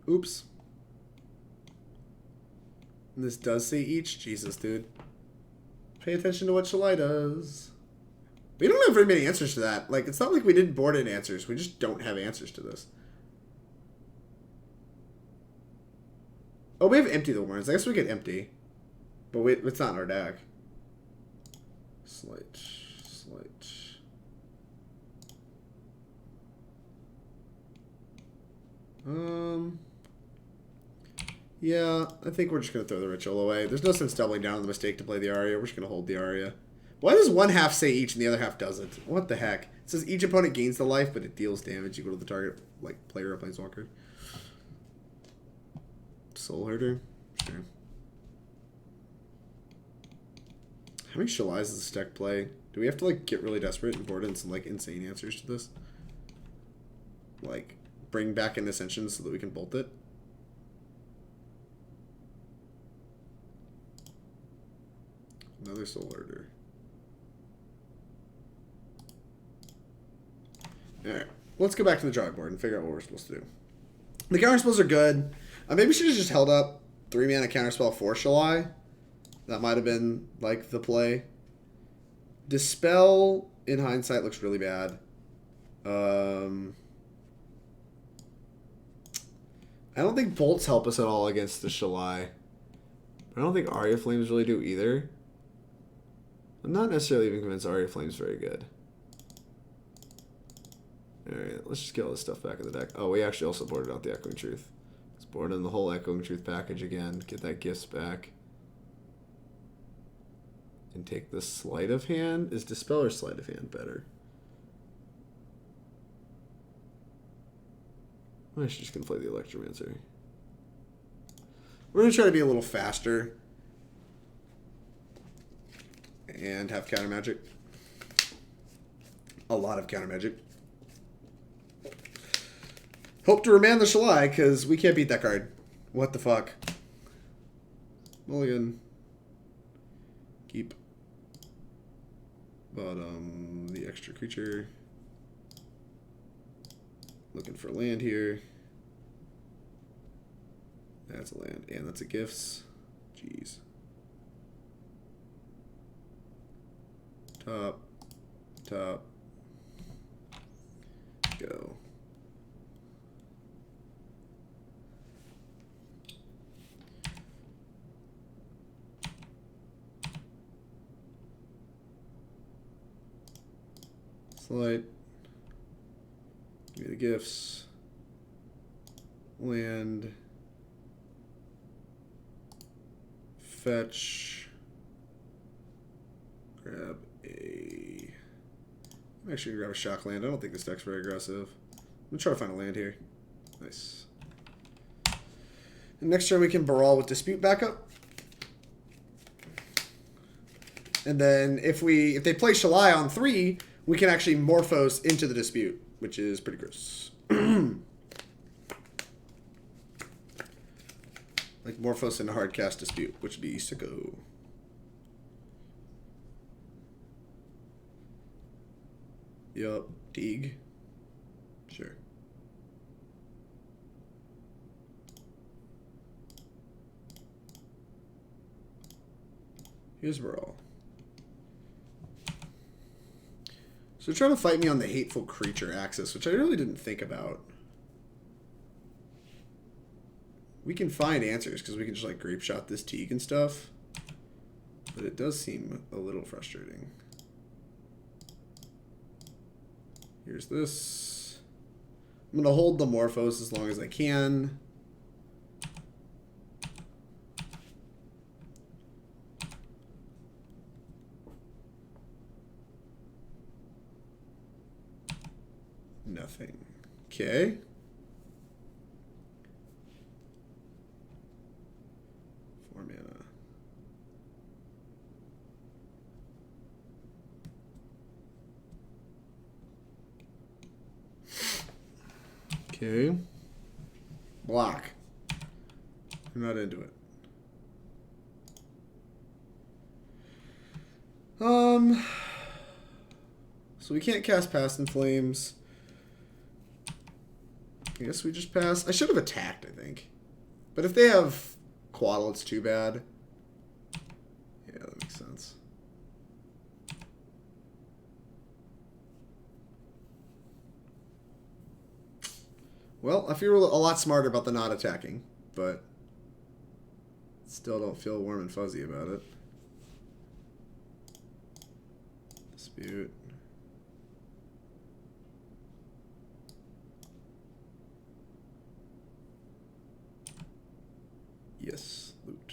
Oops. And this does say each? Jesus, dude. Pay attention to what Shalai does. We don't have very many answers to that. Like, it's not like we didn't board in answers. We just don't have answers to this. Oh, we have Empty the Warrens. I guess we get Empty. But it's not in our deck. Slight. Yeah, I think we're just going to throw the Ritual away. There's no sense doubling down on the mistake to play the Aria. We're just going to hold the Aria. Why does one half say each and the other half doesn't? What the heck? It says each opponent gains the life, but it deals damage equal to the target, like, player or planeswalker. Soul Herder? Sure. How many Shalais does this deck play? Do we have to, like, get really desperate and board in some, like, insane answers to this? Like, bring back an Ascension so that we can bolt it? Another Soul Herder. Alright, let's go back to the drawing board and figure out what we're supposed to do. The counterspells are good. Maybe we should have just held up 3-mana counterspell for Shalai. That might have been, like, the play. Dispel, in hindsight, looks really bad. I don't think bolts help us at all against the Shalai. I don't think Aria of Flames really do either. I'm not necessarily even convinced Aria of Flame's very good. Alright, let's just get all this stuff back in the deck. Oh, we actually also boarded out the Echoing Truth. Let's board in the whole Echoing Truth package again. Get that Gifts back. And take the Sleight of Hand. Is Dispel or Sleight of Hand better? I'm actually just going to play the Electromancer. We're going to try to be a little faster. And have counter magic. A lot of counter magic. Hope to remand the Shalai, because we can't beat that card. What the fuck? Mulligan. Keep. Bottom. The extra creature. Looking for land here. That's a land. And that's a Gifts. Jeez. Top. Top. Go. Slight. Give me the Gifts. Land. Fetch. Grab a... I'm actually going to grab a shock land. I don't think this deck's very aggressive. I'm going to try to find a land here. Nice. And next turn we can Baral with Dispute backup. And then if they play Shalai on 3, we can actually Morphose into the Dispute, which is pretty gross. Like Morphose into Hardcast Dispute, which would be sicko. Yup, Teague. Sure. Here's Baral. So they're trying to fight me on the hateful creature axis, which I really didn't think about. We can find answers because we can just like Grapeshot this Teague and stuff. But it does seem a little frustrating. Here's this. I'm going to hold the Morphose as long as I can. Nothing. Okay. Okay. Block. I'm not into it. So we can't cast Past in Flames. I guess we just pass. I should have attacked, I think. But if they have Quaddle, it's too bad. Yeah, that makes sense. Well, I feel a lot smarter about the not attacking, but Still don't feel warm and fuzzy about it. Dispute. Yes, loot.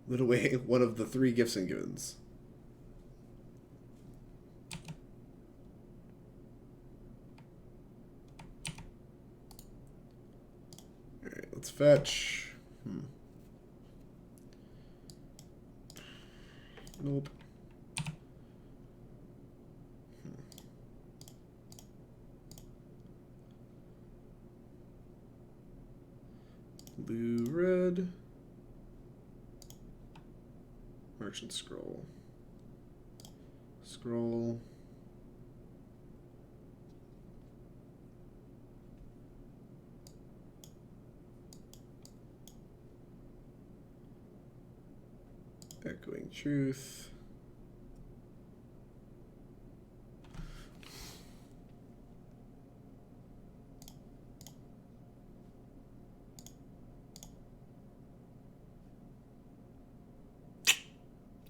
Loot away one of the 3 Gifts Ungivens. Alright, let's fetch. Nope. Blue, red. Merchant scroll. Scroll. Echoing truth.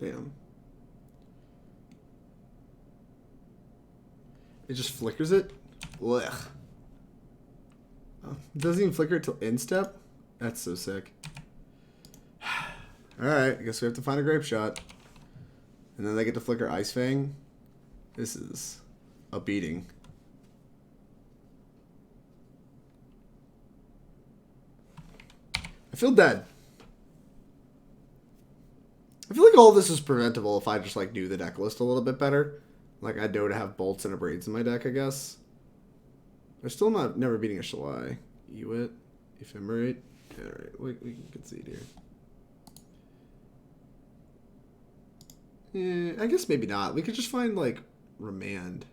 Damn. It just flickers it? Blech. Oh, it doesn't even flicker it till instep? That's so sick. Alright, I guess we have to find a Grapeshot. And then they get to flicker Ice Fang. This is a beating. I feel dead. I feel like all this is preventable if I just like knew the deck list a little bit better. Like I'd know to have bolts and Abrades in my deck, I guess. They're still never beating a Shalai. Ewit, Ephemerate. Alright, we can concede here. Yeah, I guess maybe not. We could just find like Remand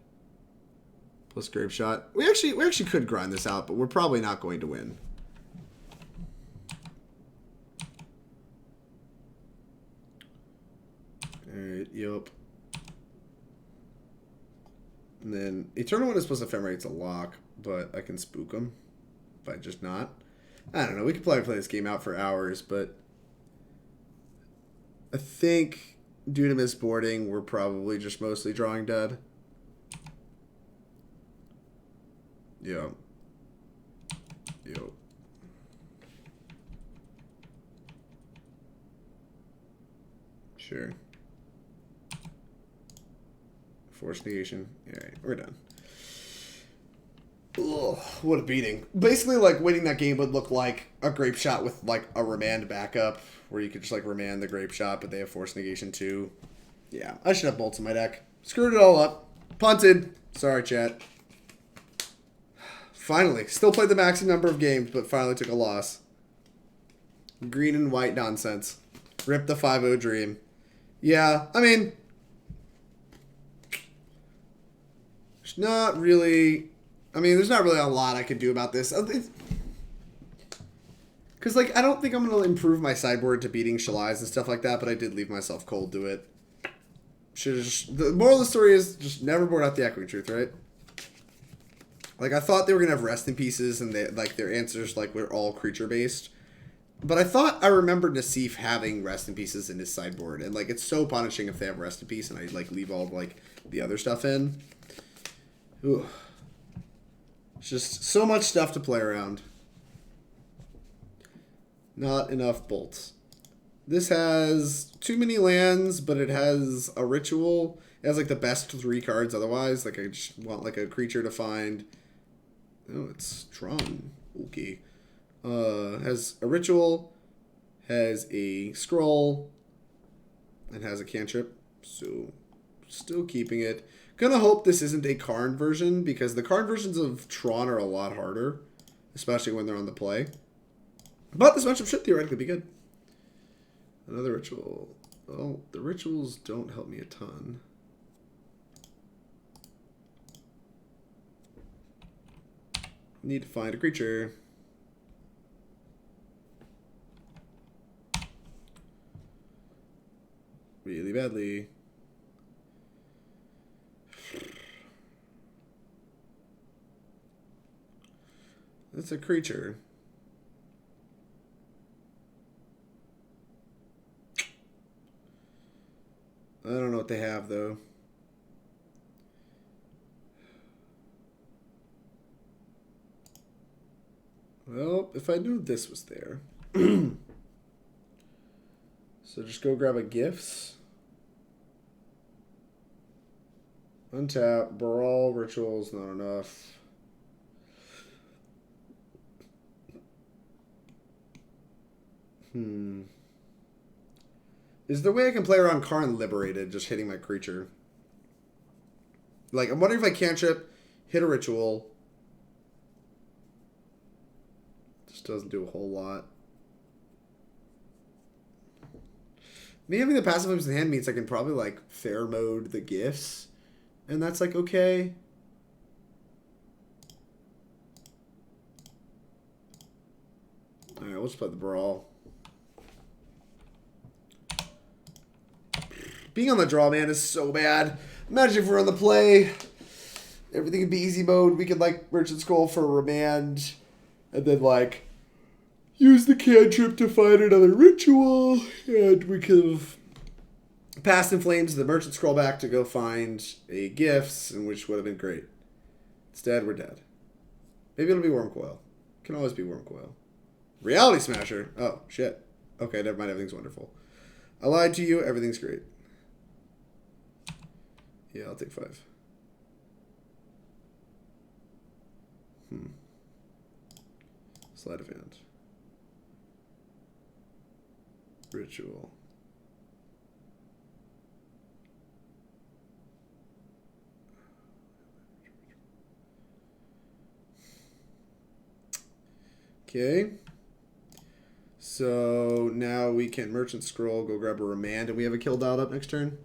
plus Grapeshot. We actually could grind this out, but we're probably not going to win. Alright, yep. And then Eternal Witness plus Ephemerate's a lock, but I can spook them by just not. I don't know. We could probably play this game out for hours, but I think due to misboarding, we're probably just mostly drawing dead. Yep. Yep. Sure. Force negation. Alright, we're done. Ugh, what a beating. Basically, like, winning that game would look like a Grapeshot with, like, a Remand backup, where you could just, like, Remand the Grapeshot, but they have Force negation too. Yeah, I should have bolts in my deck. Screwed it all up. Punted. Sorry, chat. Finally. Still played the maximum number of games, but finally took a loss. Green and white nonsense. Rip the 5-0 dream. Yeah, I mean, there's not really a lot I could do about this. Because, like, I don't think I'm going to improve my sideboard to beating Shalais and stuff like that, but I did leave myself cold to it. The moral of the story is just never board out the Echoing Truth, right? Like, I thought they were going to have Rest in Pieces, and they, like, their answers, like, were all creature-based. But I thought I remembered Nassif having Rest in Pieces in his sideboard, and, like, it's so punishing if they have Rest in Peace, and I, like, leave all, like, the other stuff in. Ooh. It's just so much stuff to play around. Not enough bolts. This has too many lands, but it has a ritual. It has, like, the best 3 cards otherwise. Like, I just want, like, a creature to find. Oh, it's Tron. Okay. Has a ritual, has a scroll, and has a cantrip. So, still keeping it. Gonna hope this isn't a Karn version, because the Karn versions of Tron are a lot harder, especially when they're on the play. But this matchup should theoretically be good. Another ritual. Well, the rituals don't help me a ton. Need to find a creature. Really badly. That's a creature. I don't know what they have, though. Well, if I knew this was there. So just go grab a Gifts. Untap. Baral. Rituals. Not enough. Is there a way I can play around Karn Liberated, just hitting my creature? Like, I'm wondering if I cantrip, hit a ritual. Just doesn't do a whole lot. Me having the passive items in hand means I can probably, like, fair mode the Gifts. And that's, like, okay. Alright, we'll just play the Baral. Being on the draw, man, is so bad. Imagine if we're on the play. Everything would be easy mode. We could, like, Merchant Scroll for Remand. And then, like, use the cantrip to find another ritual. And we could have passed in flames the Merchant Scroll back to go find a Gifts, and which would have been great. Instead, we're dead. Maybe it'll be Wormcoil. Can always be Wormcoil. Reality Smasher. Oh, shit. Okay, never mind. Everything's wonderful. I lied to you. Everything's great. Yeah, I'll take 5. Sleight of Hand. Ritual. Okay. So now we can Merchant Scroll, go grab a Remand, and we have a kill dialed up next turn.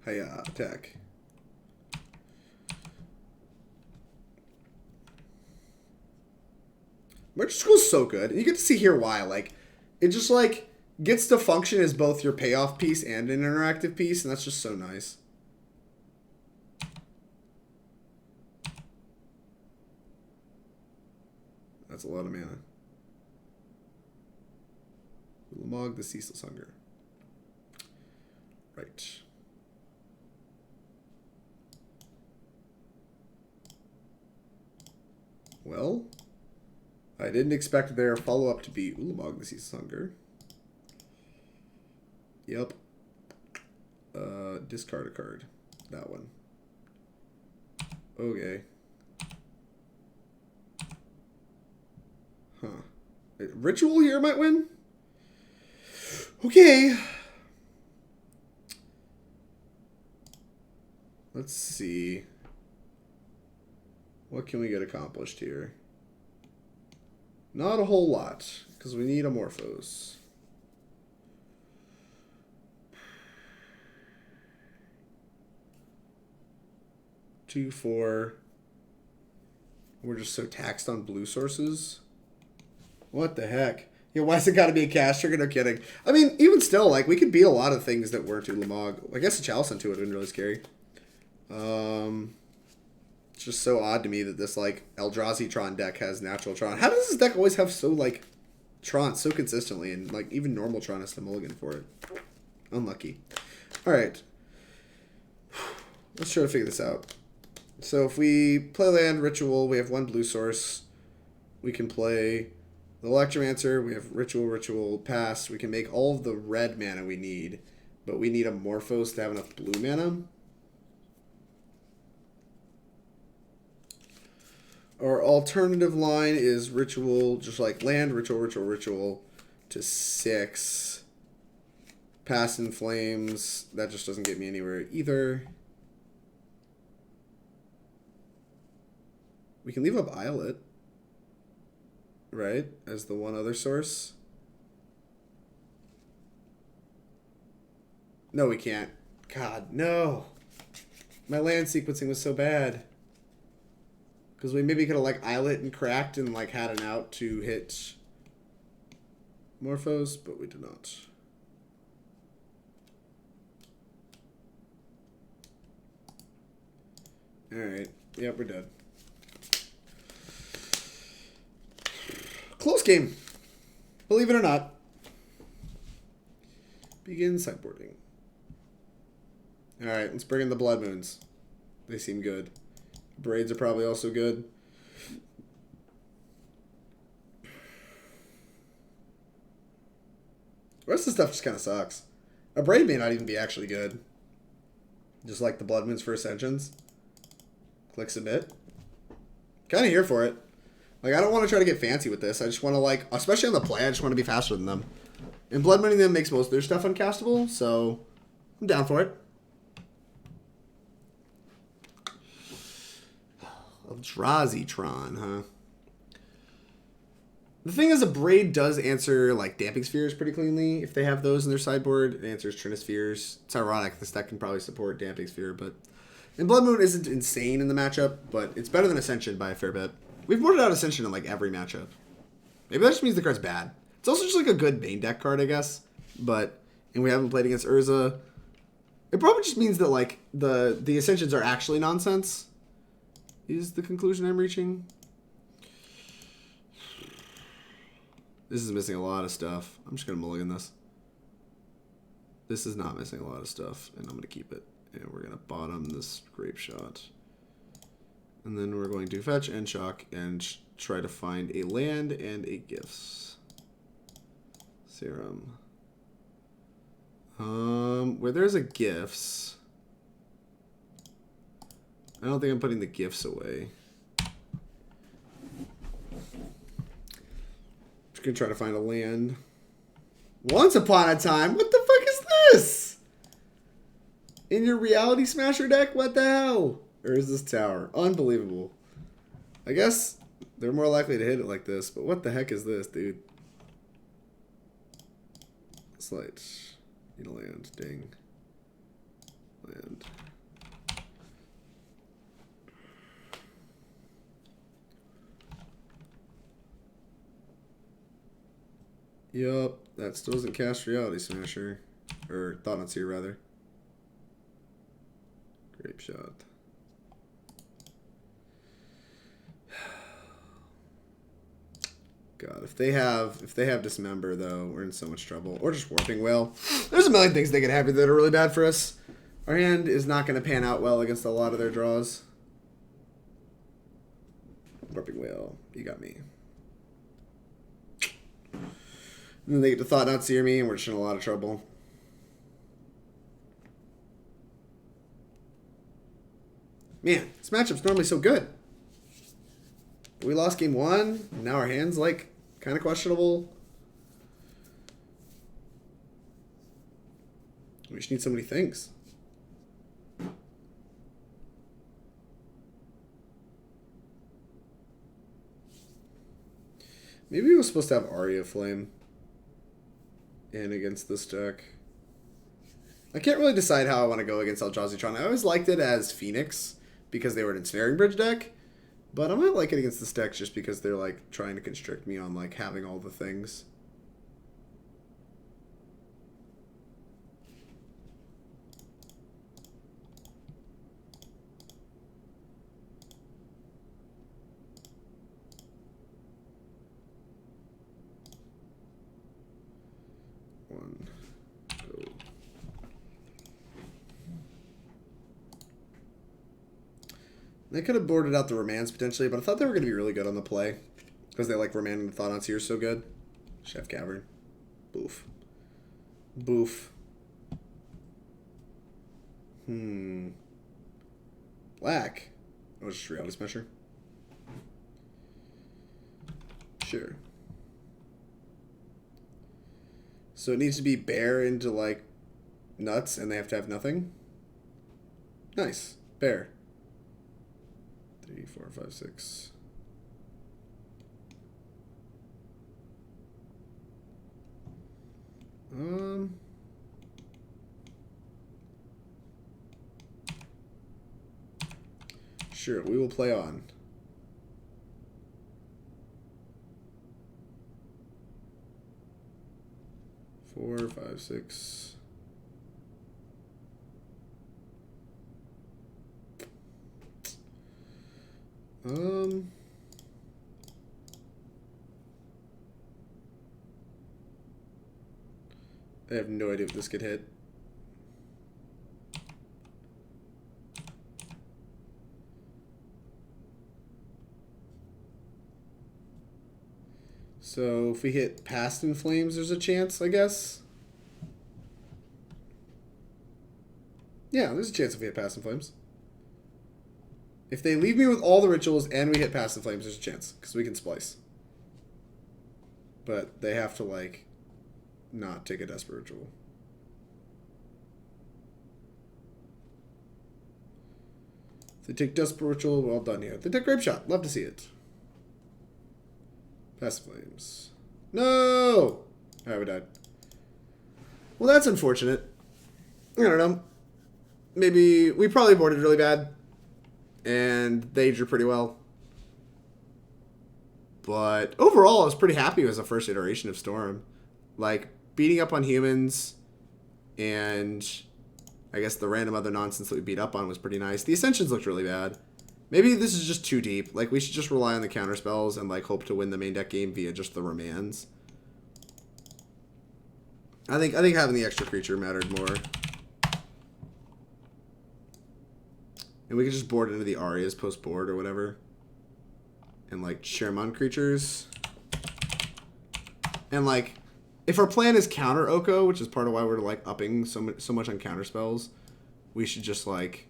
Hiya, attack. Merchant Scroll's so good. And you get to see here why. Like, it just, like, gets to function as both your payoff piece and an interactive piece, and that's just so nice. That's a lot of mana. Ulamog the Ceaseless Hunger. Right. Well, I didn't expect their follow-up to be Ulamog the Ceaseless Hunger. Yep. Discard a card. That one. Okay. Huh. Ritual here might win? Okay. Let's see. What can we get accomplished here? Not a whole lot, because we need Manamorphose. Two, 4. We're just so taxed on blue sources. What the heck? Yeah, why's it gotta be a cast trigger? No kidding. I mean, even still, like, we could beat a lot of things that weren't Ulamog. I guess a Chalice on 2 would have been really scary. It's just so odd to me that this, like, Eldrazi Tron deck has natural Tron. How does this deck always have so, like, Tron so consistently? And, like, even normal Tron has to mulligan for it. Unlucky. Alright. Let's try to figure this out. So if we play land, Ritual, we have 1 blue source. We can play the Electromancer. We have Ritual, pass. We can make all of the red mana we need. But we need a Morphos to have enough blue mana. Our alternative line is Ritual, just like land, Ritual to 6. Pass in Flames. That just doesn't get me anywhere either. We can leave up Islet, right, as the one other source. No, we can't. God, no. My land sequencing was so bad. Because we maybe could have, like, Islet and cracked and, like, had an out to hit Morphos, but we did not. Alright. Yep, we're dead. Close game. Believe it or not. Begin sideboarding. Alright, let's bring in the Blood Moons. They seem good. Braids are probably also good. The rest of the stuff just kind of sucks. Abrade may not even be actually good. Just like the Blood Moons for Ascensions. Click submit. Kind of here for it. Like, I don't want to try to get fancy with this. I just want to, like, especially on the play, I just want to be faster than them. And Blood Mooning them makes most of their stuff uncastable, so I'm down for it. Eldrazi-tron, huh? The thing is, Abrade does answer, like, Damping Spheres pretty cleanly. If they have those in their sideboard, it answers Trinispheres. It's ironic. This deck can probably support Damping Sphere, but... And Blood Moon isn't insane in the matchup, but it's better than Ascension by a fair bit. We've boarded out Ascension in, like, every matchup. Maybe that just means the card's bad. It's also just, like, a good main deck card, I guess. But... And we haven't played against Urza. It probably just means that, like, the Ascensions are actually nonsense. Is the conclusion I'm reaching? This is missing a lot of stuff. I'm just going to mulligan this. This is not missing a lot of stuff, and I'm going to keep it. And we're going to bottom this Grapeshot. And then we're going to fetch and shock and try to find a land and a Gifts. Serum. Where there's a Gifts... I don't think I'm putting the Gifts away. Just gonna try to find a land. Once upon a time? What the fuck is this? In your Reality Smasher deck? What the hell? Or is this tower? Unbelievable. I guess they're more likely to hit it like this, but what the heck is this, dude? Slight. Need a land. Ding. Land. Yup, that still doesn't cast Reality Smasher. Or Thought Not Seer, rather. Grapeshot. God, if they have Dismember, though, we're in so much trouble. Or just Warping Whale. There's a million things they could have that are really bad for us. Our hand is not going to pan out well against a lot of their draws. Warping Whale, you got me. And then they get to Thought Not Seer me, and we're just in a lot of trouble. Man, this matchup's normally so good. We lost game one, and now our hand's, like, kind of questionable. We just need so many things. Maybe we were supposed to have Aria of Flame in against this deck. I can't really decide how I want to go against Eldrazi-tron. I always liked it as Phoenix because they were an Ensnaring Bridge deck, but I might like it against this deck just because they're like trying to constrict me on like having all the things. They could have boarded out the Remands potentially, but I thought they were going to be really good on the play. Because they like Remand and Thought on Seer so good. Chef Cavern. Boof. Boof. Black. Oh, it's just Reality Smasher. Sure. So it needs to be bear into like nuts and they have to have nothing? Nice. Bear. 3, 4, 5, 6. Sure, we will play on. Four, 5, 6. I have no idea if this could hit. So if we hit Past in Flames, there's a chance, I guess. Yeah, there's a chance if we hit Past in Flames. If they leave me with all the rituals and we hit Past in Flames, there's a chance, because we can splice. But they have to, like, not take a Desperate Ritual. If they take Desperate Ritual, well done here. They take Grapeshot. Love to see it. Past Flames. No! Alright, we died. Well, that's unfortunate. I don't know. Maybe we probably boarded really bad. And they drew pretty well. But overall, I was pretty happy with the first iteration of Storm. Like, beating up on humans and I guess the random other nonsense that we beat up on was pretty nice. The Ascensions looked really bad. Maybe this is just too deep. Like, we should just rely on the counter spells and, like, hope to win the main deck game via just the Remands. I think having the extra creature mattered more. And we could just board into the Arias post-board or whatever. And, like, Sherman creatures. And, like, if our plan is counter Oko, which is part of why we're, like, upping so much on counter spells, we should just, like,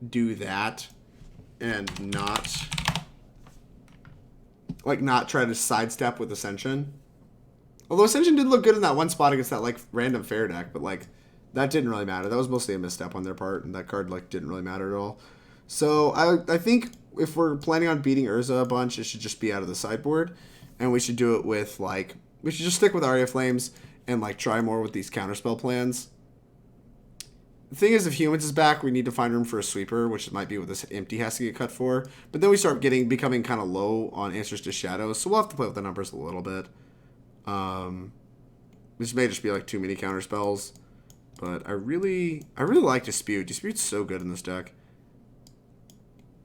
do that. And not try to sidestep with Ascension. Although Ascension did look good in that one spot against that, like, random fair deck, but, like, that didn't really matter. That was mostly a misstep on their part, and that card, like, didn't really matter at all. So I think if we're planning on beating Urza a bunch, it should just be out of the sideboard, and we should do it with, like, we should just stick with Aria of Flames and, like, try more with these counterspell plans. The thing is, if Humans is back, we need to find room for a sweeper, which might be what this empty has to get cut for. But then we start becoming kind of low on Answers to Shadows, so we'll have to play with the numbers a little bit. This may just be like too many counter spells, but I really like Dispute. Dispute's so good in this deck,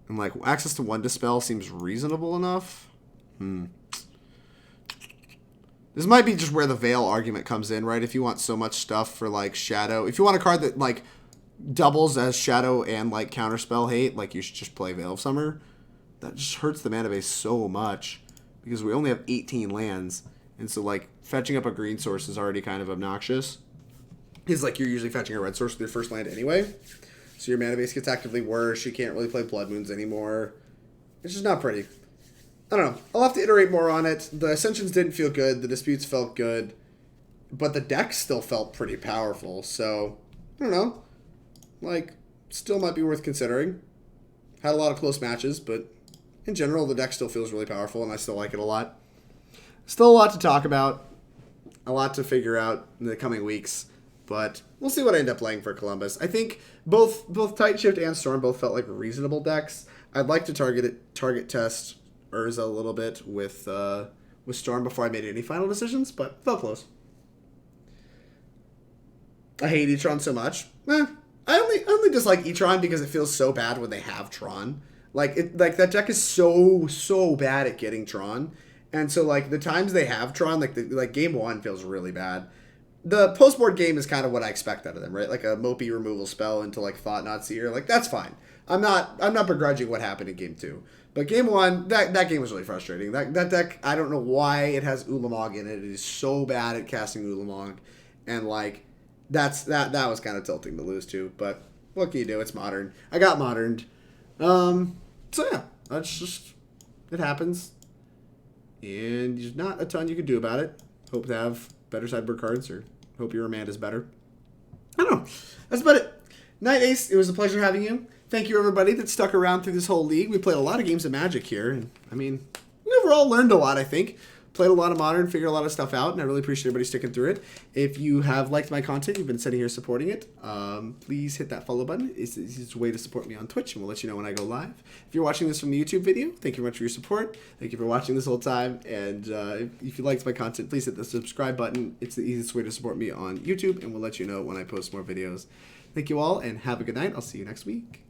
and like access to one Dispel seems reasonable enough. This might be just where the Veil argument comes in, right? If you want so much stuff for like Shadow, if you want a card that like doubles as Shadow and like Counterspell hate, like you should just play Veil of Summer. That just hurts the mana base so much because we only have 18 lands, and so like fetching up a green source is already kind of obnoxious. It's like you're usually fetching a red source with your first land anyway, so your mana base gets actively worse. You can't really play Blood Moons anymore. It's just not pretty. I don't know. I'll have to iterate more on it. The Ascensions didn't feel good. The Disputes felt good. But the deck still felt pretty powerful. So, I don't know. Like, still might be worth considering. Had a lot of close matches, but in general, the deck still feels really powerful, and I still like it a lot. Still a lot to talk about. A lot to figure out in the coming weeks. But we'll see what I end up playing for Columbus. I think both Titan Shift and Storm both felt like reasonable decks. I'd like to target test Urza a little bit with Storm before I made any final decisions, but felt close. I hate E-Tron so much. I only dislike E-Tron because it feels so bad when they have Tron. Like that deck is so bad at getting Tron, and so like the times they have Tron, like game one feels really bad. The post-board game is kind of what I expect out of them, right? Like a Mopey removal spell into like Thought-Knot Seer, like that's fine. I'm not begrudging what happened in game two. But game one, that game was really frustrating. That deck, I don't know why it has Ulamog in it. It is so bad at casting Ulamog. And like that was kind of tilting to lose to. But what can you do? It's modern. I got moderned. So yeah, that's just, it happens. And there's not a ton you can do about it. Hope to have better sideboard cards, or hope your Remand is better. I don't know. That's about it. Night Ace, it was a pleasure having you. Thank you, everybody that stuck around through this whole league. We played a lot of games of Magic here, and I mean, we overall learned a lot, I think. Played a lot of Modern, figured a lot of stuff out, and I really appreciate everybody sticking through it. If you have liked my content, you've been sitting here supporting it, please hit that follow button. It's the easiest way to support me on Twitch, and we'll let you know when I go live. If you're watching this from the YouTube video, thank you very much for your support. Thank you for watching this whole time, and if you liked my content, please hit the subscribe button. It's the easiest way to support me on YouTube, and we'll let you know when I post more videos. Thank you all, and have a good night. I'll see you next week.